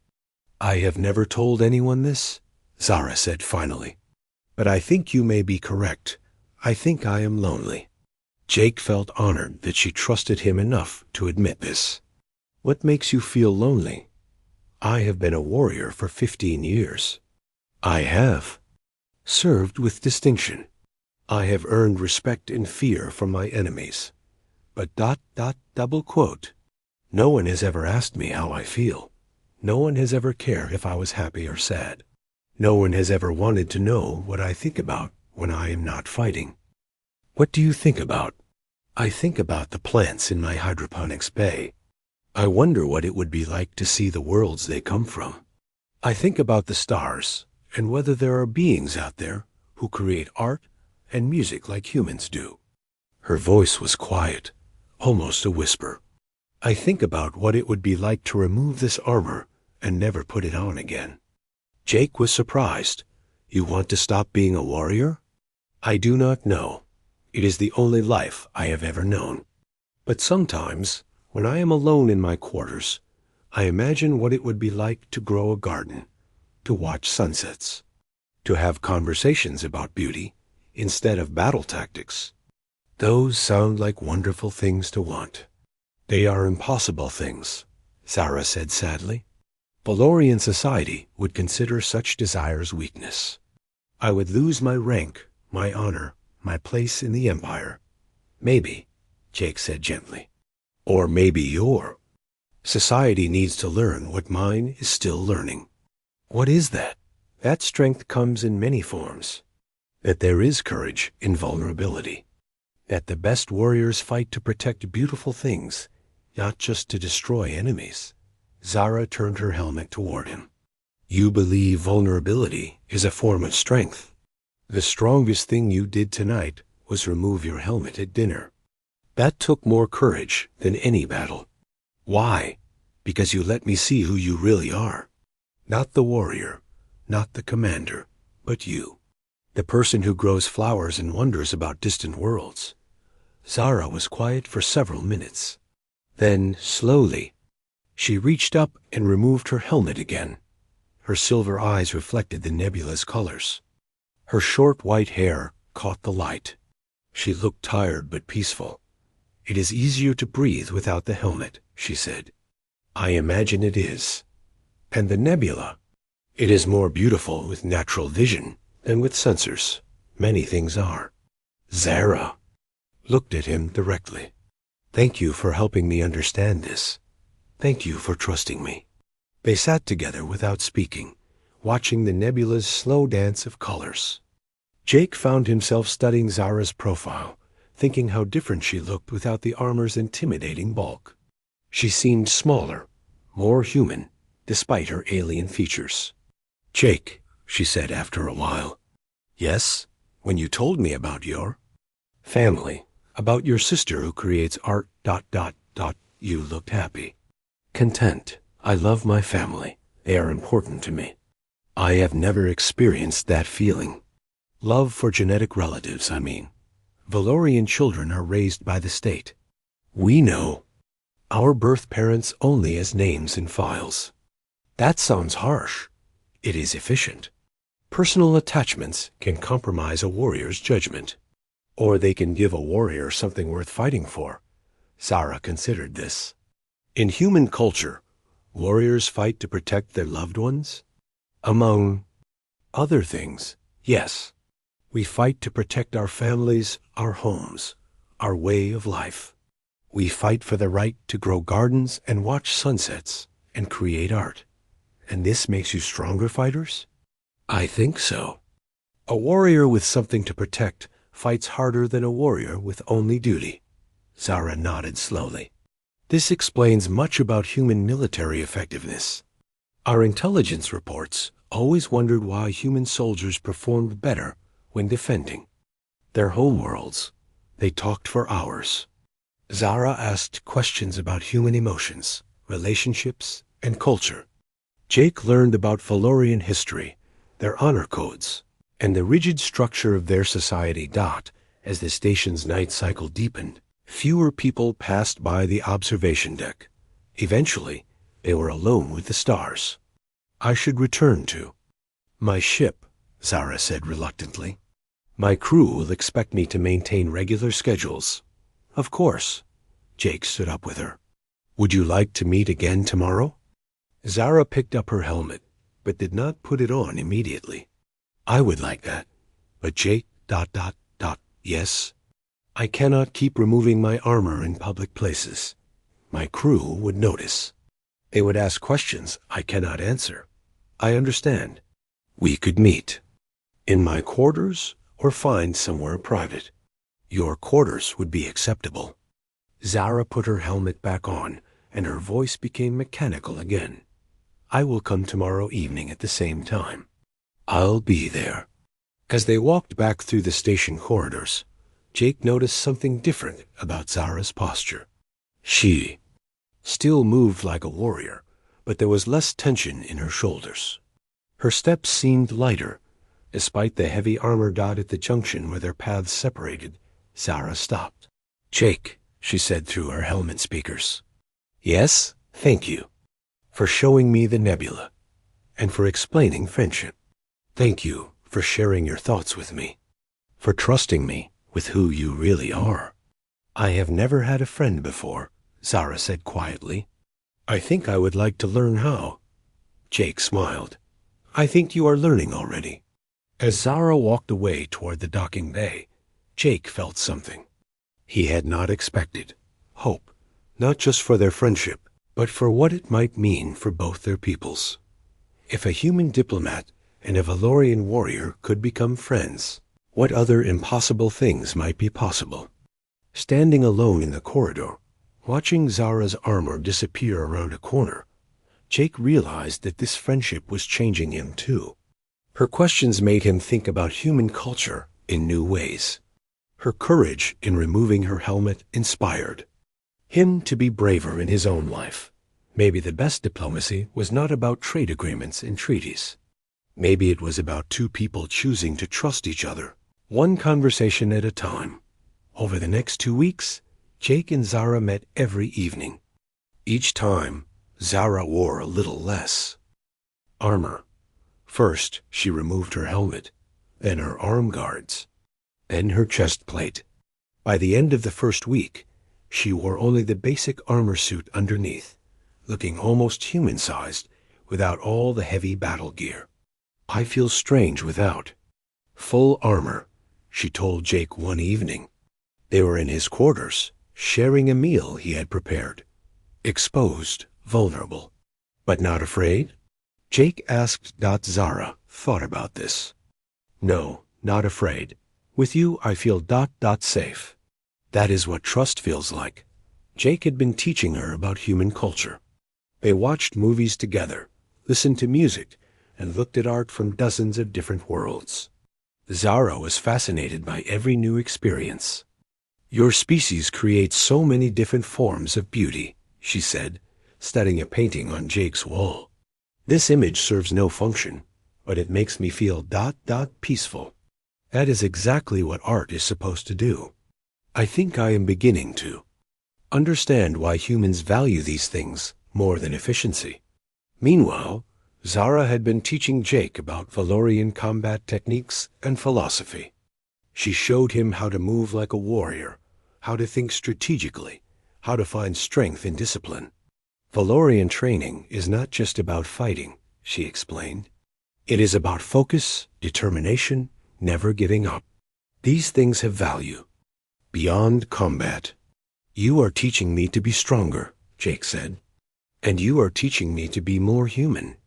I have never told anyone this, Zara said finally. But I think you may be correct. I think I am lonely. Jake felt honored that she trusted him enough to admit this. What makes you feel lonely? I have been a warrior for 15 years. I have. Served with distinction. I have earned respect and fear from my enemies. But ... double quote. No one has ever asked me how I feel. No one has ever cared if I was happy or sad. No one has ever wanted to know what I think about when I am not fighting. What do you think about? I think about the plants in my hydroponics bay. I wonder what it would be like to see the worlds they come from. I think about the stars and whether there are beings out there who create art and music like humans do. Her voice was quiet, almost a whisper. I think about what it would be like to remove this armor and never put it on again. Jake was surprised. You want to stop being a warrior? I do not know. It is the only life I have ever known. But sometimes, when I am alone in my quarters, I imagine what it would be like to grow a garden, to watch sunsets, to have conversations about beauty instead of battle tactics. Those sound like wonderful things to want. They are impossible things, Zara said sadly. Valorian society would consider such desires weakness. I would lose my rank, my honor, my place in the empire. Maybe, Jake said gently. Or maybe your. Society needs to learn what mine is still learning. What is that? That strength comes in many forms. That there is courage in vulnerability. That the best warriors fight to protect beautiful things, not just to destroy enemies. Zara turned her helmet toward him. You believe vulnerability is a form of strength. The strongest thing you did tonight was remove your helmet at dinner. That took more courage than any battle. Why? Because you let me see who you really are. Not the warrior, not the commander, but you. The person who grows flowers and wonders about distant worlds. Zara was quiet for several minutes. Then, slowly, she reached up and removed her helmet again. Her silver eyes reflected the nebula's colors. Her short white hair caught the light. She looked tired but peaceful. It is easier to breathe without the helmet, she said. I imagine it is. And the nebula. It is more beautiful with natural vision than with sensors. Many things are. Zara looked at him directly. Thank you for helping me understand this. Thank you for trusting me. They sat together without speaking, watching the nebula's slow dance of colors. Jake found himself studying Zara's profile, thinking how different she looked without the armor's intimidating bulk. She seemed smaller, more human, despite her alien features. Jake, she said after a while. Yes, when you told me about your family, about your sister who creates art... You looked happy. Content. I love my family. They are important to me. I have never experienced that feeling. Love for genetic relatives, I mean. Valorian children are raised by the state. We know. Our birth parents only as names in files. That sounds harsh. It is efficient. Personal attachments can compromise a warrior's judgment. Or they can give a warrior something worth fighting for. Zara considered this. In human culture, warriors fight to protect their loved ones. Among other things, yes. We fight to protect our families, our homes, our way of life. We fight for the right to grow gardens and watch sunsets and create art. And this makes you stronger fighters? I think so. A warrior with something to protect fights harder than a warrior with only duty. Zara nodded slowly. This explains much about human military effectiveness. Our intelligence reports always wondered why human soldiers performed better when defending their homeworlds. They talked for hours. Zara asked questions about human emotions, relationships, and culture. Jake learned about Valorian history, their honor codes, and the rigid structure of their society. As the station's night cycle deepened, fewer people passed by the observation deck. Eventually, they were alone with the stars. I should return to my ship, Zara said reluctantly. My crew will expect me to maintain regular schedules. Of course. Jake stood up with her. Would you like to meet again tomorrow? Zara picked up her helmet, but did not put it on immediately. I would like that. But Jake, yes. I cannot keep removing my armor in public places. My crew would notice. They would ask questions I cannot answer. I understand. We could meet. In my quarters or find somewhere private. Your quarters would be acceptable. Zara put her helmet back on, and her voice became mechanical again. I will come tomorrow evening at the same time. I'll be there. As they walked back through the station corridors, Jake noticed something different about Zara's posture. She still moved like a warrior, but there was less tension in her shoulders. Her steps seemed lighter. Despite the heavy armor at the junction where their paths separated, Zara stopped. Jake, she said through her helmet speakers. Yes, thank you. For showing me the nebula, and for explaining friendship. Thank you for sharing your thoughts with me, for trusting me with who you really are. I have never had a friend before, Zara said quietly. I think I would like to learn how. Jake smiled. I think you are learning already. As Zara walked away toward the docking bay, Jake felt something he had not expected. Hope, not just for their friendship, but for what it might mean for both their peoples. If a human diplomat and a Valorian warrior could become friends, what other impossible things might be possible? Standing alone in the corridor, watching Zara's armor disappear around a corner, Jake realized that this friendship was changing him too. Her questions made him think about human culture in new ways. Her courage in removing her helmet inspired him to be braver in his own life. Maybe the best diplomacy was not about trade agreements and treaties. Maybe it was about two people choosing to trust each other, one conversation at a time. Over the next 2 weeks, Jake and Zara met every evening. Each time, Zara wore a little less armor. First, she removed her helmet, then her arm guards, then her chest plate. By the end of the first week, she wore only the basic armor suit underneath, looking almost human-sized without all the heavy battle gear. I feel strange without full armor, she told Jake one evening. They were in his quarters, sharing a meal he had prepared. Exposed, vulnerable, but not afraid? Jake asked. Zara thought about this. No, not afraid. With you I feel safe. That is what trust feels like. Jake had been teaching her about human culture. They watched movies together, listened to music, and looked at art from dozens of different worlds. Zara was fascinated by every new experience. Your species creates so many different forms of beauty, she said, studying a painting on Jake's wall. This image serves no function, but it makes me feel peaceful. That is exactly what art is supposed to do. I think I am beginning to understand why humans value these things more than efficiency. Meanwhile, Zara had been teaching Jake about Valorian combat techniques and philosophy. She showed him how to move like a warrior, how to think strategically, how to find strength in discipline. Valorian training is not just about fighting, she explained. It is about focus, determination, never giving up. These things have value. Beyond combat. You are teaching me to be stronger, Jake said. And you are teaching me to be more human,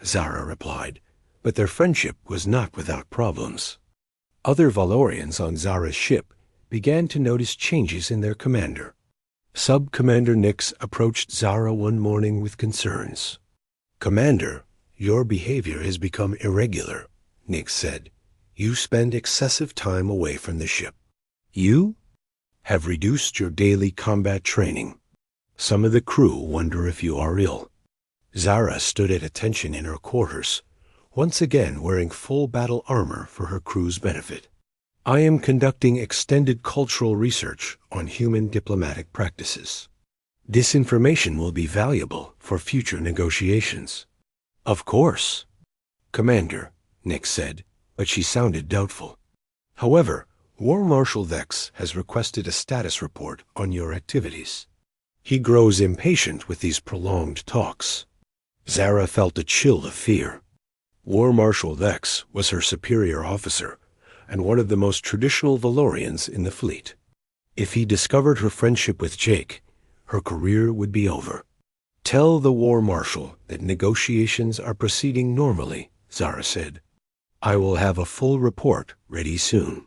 Zara replied. But their friendship was not without problems. Other Valorians on Zara's ship began to notice changes in their commander. Sub-Commander Nix approached Zara one morning with concerns. "Commander, your behavior has become irregular," Nix said. "You spend excessive time away from the ship. You have reduced your daily combat training. Some of the crew wonder if you are ill." Zara stood at attention in her quarters, once again wearing full battle armor for her crew's benefit. "I am conducting extended cultural research on human diplomatic practices. This information will be valuable for future negotiations." "Of course, Commander," Nix said, but she sounded doubtful. "However, War Marshal Vex has requested a status report on your activities. He grows impatient with these prolonged talks." Zara felt a chill of fear. War Marshal Vex was her superior officer and one of the most traditional Valorians in the fleet. If he discovered her friendship with Jake, her career would be over. "Tell the War Marshal that negotiations are proceeding normally," Zara said. "I will have a full report ready soon."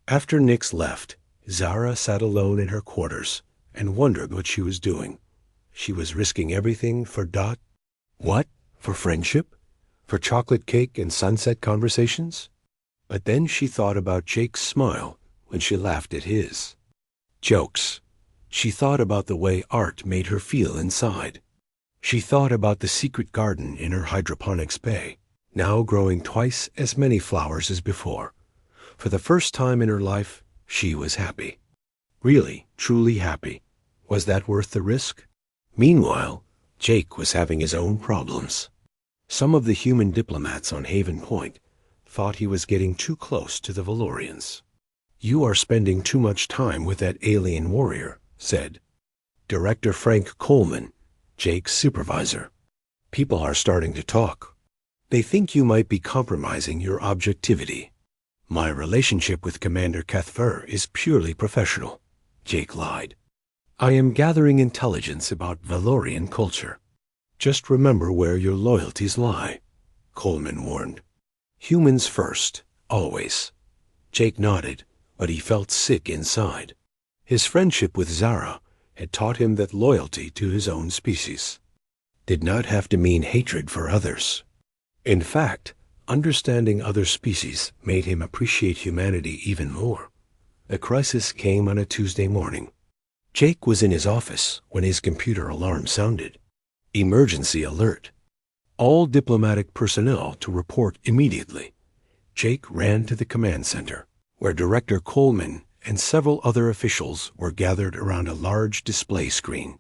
After Nix left, Zara sat alone in her quarters and wondered what she was doing. She was risking everything for Dot. What? For friendship? For chocolate cake and sunset conversations? But then she thought about Jake's smile when she laughed at his. Jokes. She thought about the way art made her feel inside. She thought about the secret garden in her hydroponics bay, now growing twice as many flowers as before. For the first time in her life, she was happy. Really, truly happy. Was that worth the risk? Meanwhile, Jake was having his own problems. Some of the human diplomats on Haven Point thought he was getting too close to the Valorians. "You are spending too much time with that alien warrior," said Director Frank Coleman, Jake's supervisor. "People are starting to talk. They think you might be compromising your objectivity." "My relationship with Commander Cathver is purely professional," Jake lied. "I am gathering intelligence about Valorian culture. Just remember where your loyalties lie," Coleman warned. "Humans first, always." Jake nodded, but he felt sick inside. His friendship with Zara had taught him that loyalty to his own species did not have to mean hatred for others. In fact, understanding other species made him appreciate humanity even more. The crisis came on a Tuesday morning. Jake was in his office when his computer alarm sounded. Emergency alert. All diplomatic personnel to report immediately. Jake ran to the command center, where Director Coleman and several other officials were gathered around a large display screen.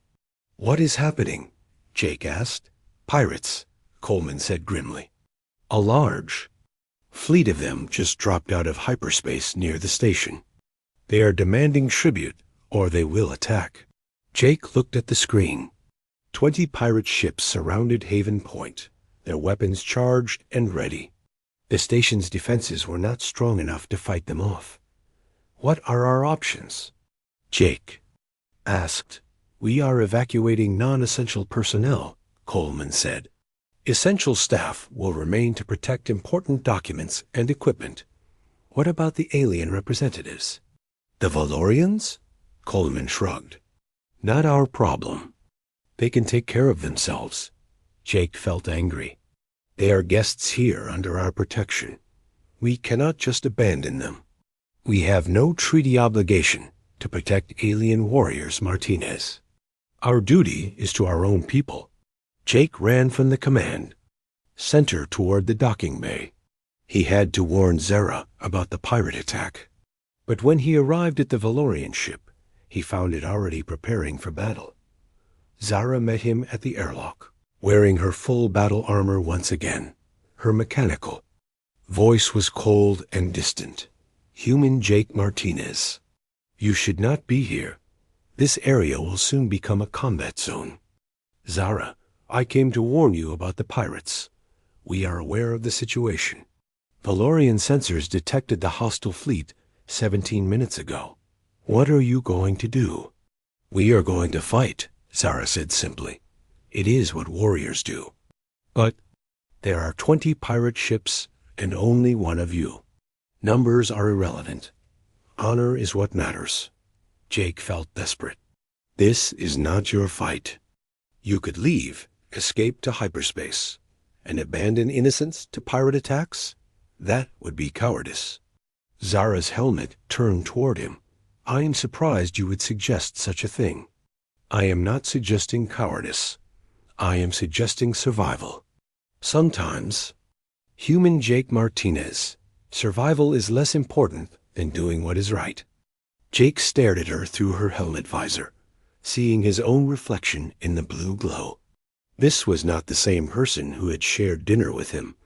"What is happening?" Jake asked. "Pirates," Coleman said grimly. "A large fleet of them just dropped out of hyperspace near the station. They are demanding tribute, or they will attack." Jake looked at the screen. 20 pirate ships surrounded Haven Point, their weapons charged and ready. The station's defenses were not strong enough to fight them off. "What are our options?" Jake asked. "We are evacuating non-essential personnel," Coleman said. "Essential staff will remain to protect important documents and equipment." "What about the alien representatives?" "The Valorians?" Coleman shrugged. "Not our problem. They can take care of themselves." Jake felt angry. "They are guests here under our protection. We cannot just abandon them. We have no treaty obligation to protect alien warriors, Martinez. Our duty is to our own people." Jake ran from the command center toward the docking bay. He had to warn Zara about the pirate attack. But when he arrived at the Valorian ship, he found it already preparing for battle. Zara met him at the airlock, wearing her full battle armor once again. Her mechanical voice was cold and distant. "Human Jake Martinez, you should not be here. This area will soon become a combat zone." "Zara, I came to warn you about the pirates. We are aware of the situation. Valorian sensors detected the hostile fleet 17 minutes ago. What are you going to do?" "We are going to fight," Zara said simply. "It is what warriors do." "But there are 20 pirate ships and only one of you." Numbers are irrelevant. Honor is what matters. Jake felt desperate. This is not your fight. You could leave, escape to hyperspace, and abandon innocents to pirate attacks? That would be cowardice. Zara's helmet turned toward him. I am surprised you would suggest such a thing. I am not suggesting cowardice. I am suggesting survival. Sometimes, human Jake Martinez, survival is less important than doing what is right. Jake stared at her through her helmet visor, seeing his own reflection in the blue glow. This was not the same person who had shared dinner with him,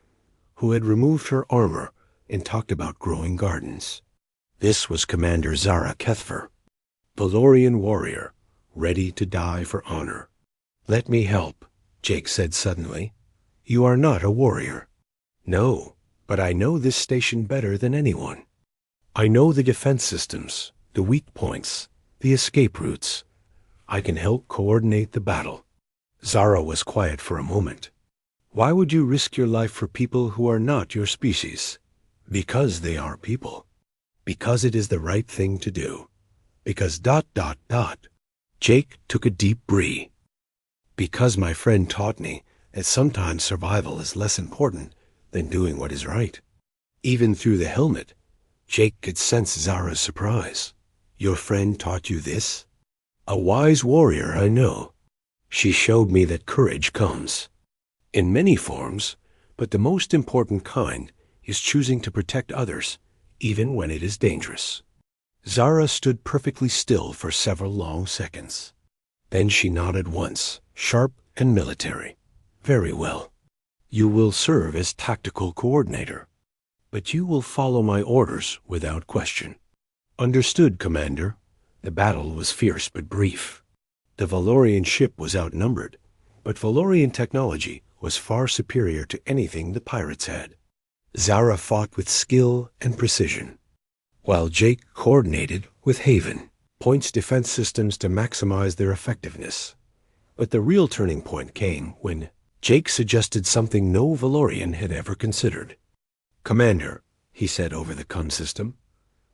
who had removed her armor and talked about growing gardens. This was Commander Zara Kethfer, Valorian warrior, ready to die for honor. Let me help, Jake said suddenly. You are not a warrior. No, but I know this station better than anyone. I know the defense systems, the weak points, the escape routes. I can help coordinate the battle. Zara was quiet for a moment. Why would you risk your life for people who are not your species? Because they are people. Because it is the right thing to do. Because ... Jake took a deep breath. Because my friend taught me that sometimes survival is less important than doing what is right. Even through the helmet, Jake could sense Zara's surprise. Your friend taught you this? A wise warrior, I know. She showed me that courage comes in many forms, but the most important kind is choosing to protect others, even when it is dangerous. Zara stood perfectly still for several long seconds. Then she nodded once, sharp and military. Very well. You will serve as tactical coordinator, but you will follow my orders without question. Understood, Commander. The battle was fierce but brief. The Valorian ship was outnumbered, but Valorian technology was far superior to anything the pirates had. Zara fought with skill and precision, while Jake coordinated with Haven, Point's defense systems to maximize their effectiveness. But the real turning point came when Jake suggested something no Valorian had ever considered. Commander, he said over the con system,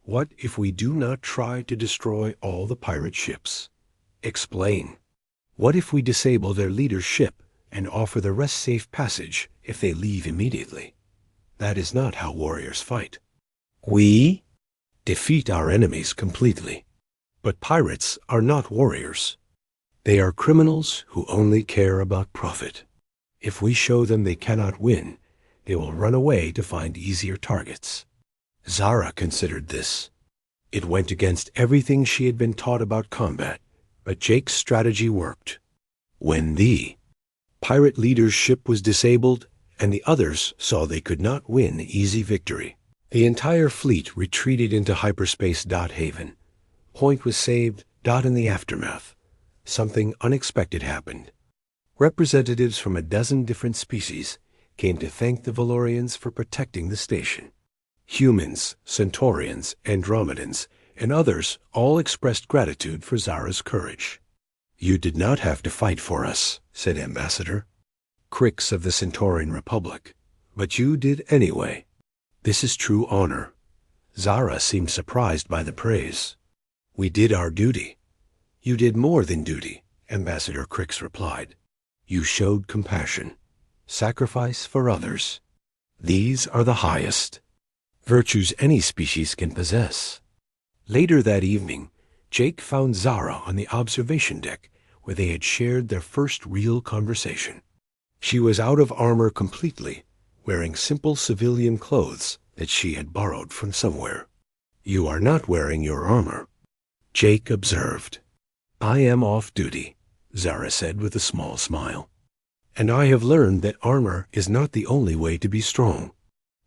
what if we do not try to destroy all the pirate ships? Explain. What if we disable their leader's ship and offer the rest safe passage if they leave immediately? That is not how warriors fight. We defeat our enemies completely. But pirates are not warriors. They are criminals who only care about profit. If we show them they cannot win, they will run away to find easier targets. Zara considered this. It went against everything she had been taught about combat, but Jake's strategy worked. When the pirate leader's ship was disabled and the others saw they could not win easy victory, the entire fleet retreated into hyperspace. Haven. Point was saved. In the aftermath, something unexpected happened. Representatives from a dozen different species came to thank the Valorians for protecting the station. Humans, Centaurians, Andromedans, and others all expressed gratitude for Zara's courage. You did not have to fight for us, said Ambassador Crix of the Centaurian Republic, but you did anyway. This is true honor. Zara seemed surprised by the praise. We did our duty. You did more than duty, Ambassador Crix replied. You showed compassion, sacrifice for others. These are the highest virtues any species can possess. Later that evening, Jake found Zara on the observation deck where they had shared their first real conversation. She was out of armor completely, wearing simple civilian clothes that she had borrowed from somewhere. You are not wearing your armor, Jake observed. I am off duty, Zara said with a small smile. And I have learned that armor is not the only way to be strong.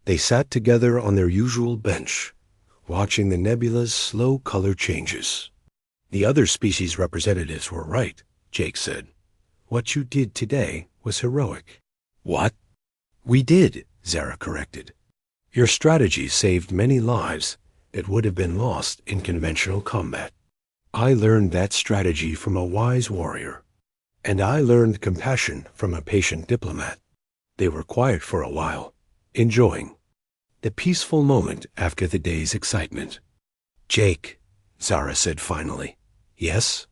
They sat together on their usual bench, watching the nebula's slow color changes. The other species representatives were right, Jake said. What you did today was heroic. What? We did, Zara corrected. Your strategy saved many lives that would have been lost in conventional combat. I learned that strategy from a wise warrior, and I learned compassion from a patient diplomat. They were quiet for a while, enjoying. the peaceful moment after the day's excitement. "Jake," Zara said finally. "Yes?"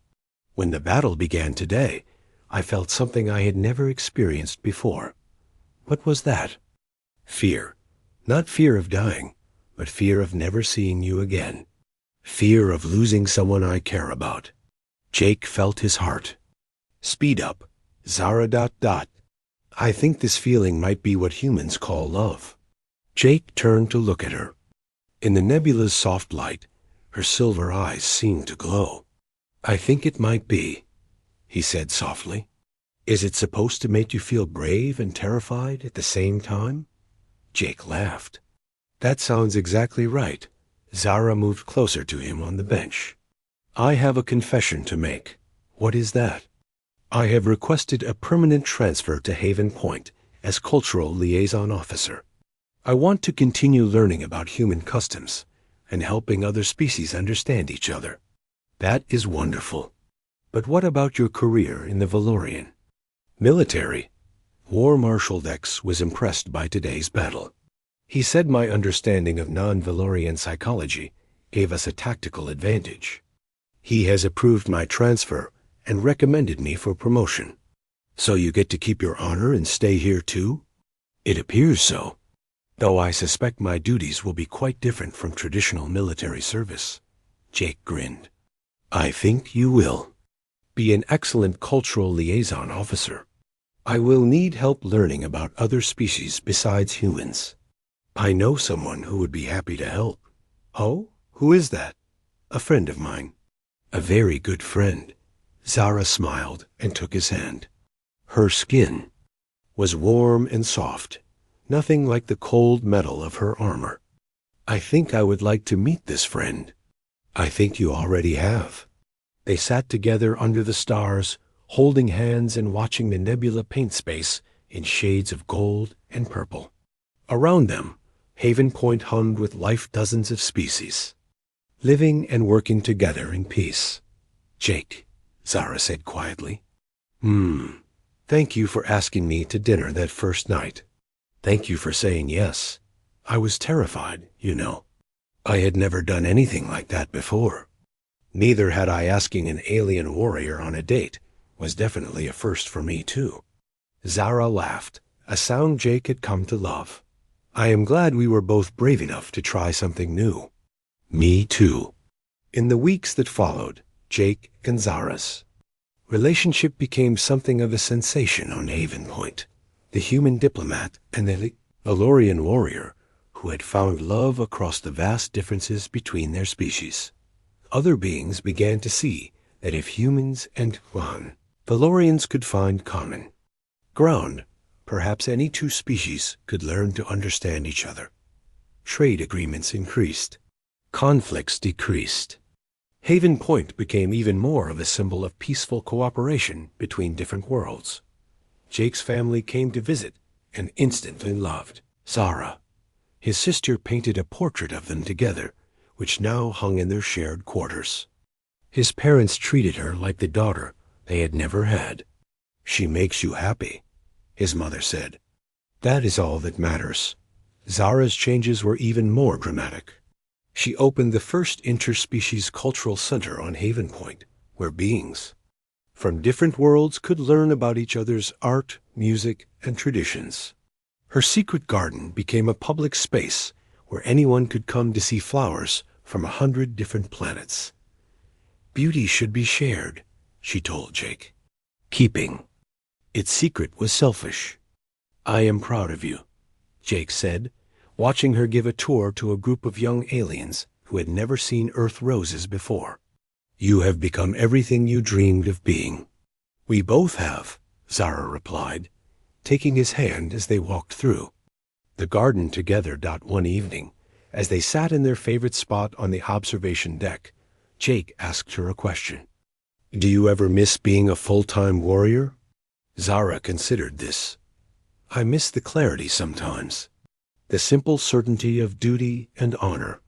"When the battle began today, I felt something I had never experienced before." "What was that?" "Fear. Not fear of dying, but fear of never seeing you again. Fear of losing someone I care about." Jake felt his heart speed up. Zara ... "I think this feeling might be what humans call love." Jake turned to look at her. In the nebula's soft light, her silver eyes seemed to glow. "I think it might be," he said softly. "Is it supposed to make you feel brave and terrified at the same time?" Jake laughed. "That sounds exactly right." Zara moved closer to him on the bench. "I have a confession to make." "What is that?" "I have requested a permanent transfer to Haven Point as Cultural Liaison Officer. I want to continue learning about human customs and helping other species understand each other." "That is wonderful. But what about your career in the Valorian?" "Military." War Marshal Dex was impressed by today's battle. He said my understanding of non-Valorian psychology gave us a tactical advantage. He has approved my transfer and recommended me for promotion. "So you get to keep your honor and stay here too?" "It appears so, though I suspect my duties will be quite different from traditional military service." Jake grinned. "I think you will be an excellent cultural liaison officer. I will need help learning about other species besides humans. I know someone who would be happy to help." "Oh, who is that?" "A friend of mine." "A very good friend." Zara smiled and took his hand. Her skin was warm and soft, nothing like the cold metal of her armor. "I think I would like to meet this friend." "I think you already have." They sat together under the stars, holding hands and watching the nebula paint space in shades of gold and purple. Around them, Haven Point hummed with dozens of species, living and working together in peace. "Jake," Zara said quietly. Thank you for asking me to dinner that first night. Thank you for saying yes. I was terrified, you know. I had never done anything like that before. Neither had I. Asking an alien warrior on a date was definitely a first for me, too." Zara laughed, a sound Jake had come to love. "I am glad we were both brave enough to try something new." "Me too." In the weeks that followed, Jake and Zara's relationship became something of a sensation on Haven Point. The human diplomat and the Valorian warrior who had found love across the vast differences between their species. Other beings began to see that if humans and Valorians could find common ground, perhaps any two species could learn to understand each other. Trade agreements increased. Conflicts decreased. Haven Point became even more of a symbol of peaceful cooperation between different worlds. Jake's family came to visit and instantly loved Zara. His sister painted a portrait of them together, which now hung in their shared quarters. His parents treated her like the daughter they had never had. "She makes you happy," his mother said. "That is all that matters." Zara's changes were even more dramatic. She opened the first interspecies cultural center on Haven Point, where beings from different worlds could learn about each other's art, music, and traditions. Her secret garden became a public space where anyone could come to see flowers from 100 different planets. "Beauty should be shared," she told Jake. Keeping its secret was selfish. "I am proud of you," Jake said, watching her give a tour to a group of young aliens who had never seen Earth roses before. "You have become everything you dreamed of being." "We both have," Zara replied, taking his hand as they walked through the garden together. One evening, as they sat in their favorite spot on the observation deck, Jake asked her a question. "Do you ever miss being a full-time warrior?" Zara considered this. "I miss the clarity sometimes, the simple certainty of duty and honor,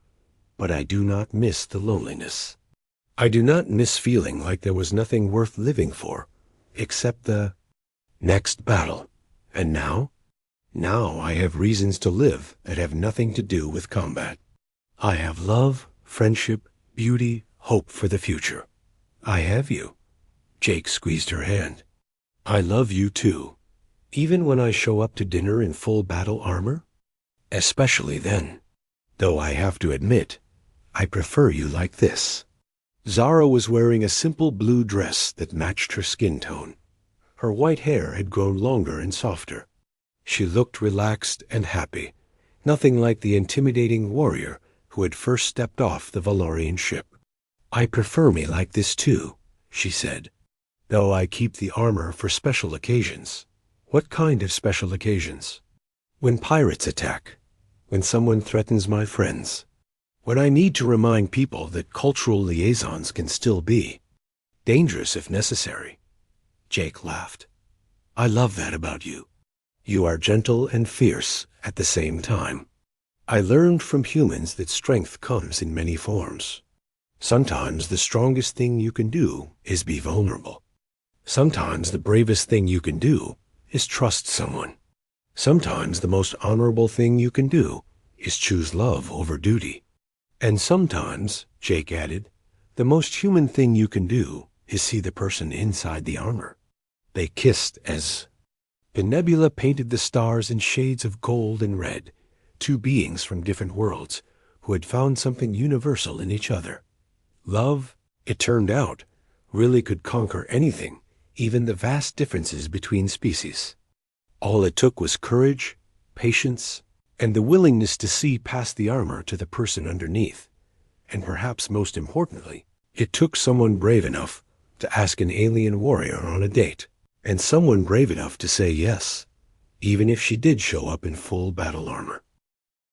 but I do not miss the loneliness. I do not miss feeling like there was nothing worth living for, except the next battle." "And now?" Now I have reasons to live that have nothing to do with combat. I have love, friendship, beauty, hope for the future. I have you." Jake squeezed her hand. "I love you too, even when I show up to dinner in full battle armor? Especially then. Though I have to admit, I prefer you like this." Zara was wearing a simple blue dress that matched her skin tone. Her white hair had grown longer and softer. She looked relaxed and happy, nothing like the intimidating warrior who had first stepped off the Valorian ship. "I prefer me like this too," she said, "though I keep the armor for special occasions." "What kind of special occasions?" "When pirates attack, when someone threatens my friends, when I need to remind people that cultural liaisons can still be dangerous if necessary." Jake laughed. "I love that about you. You are gentle and fierce at the same time. I learned from humans that strength comes in many forms. Sometimes the strongest thing you can do is be vulnerable. Sometimes the bravest thing you can do is trust someone. Sometimes the most honorable thing you can do is choose love over duty. And sometimes," Jake added, "the most human thing you can do is see the person inside the armor." They kissed as the nebula painted the stars in shades of gold and red, two beings from different worlds who had found something universal in each other. Love, it turned out, really could conquer anything, even the vast differences between species. All it took was courage, patience, and the willingness to see past the armor to the person underneath. And perhaps most importantly, it took someone brave enough to ask an alien warrior on a date, and someone brave enough to say yes, even if she did show up in full battle armor.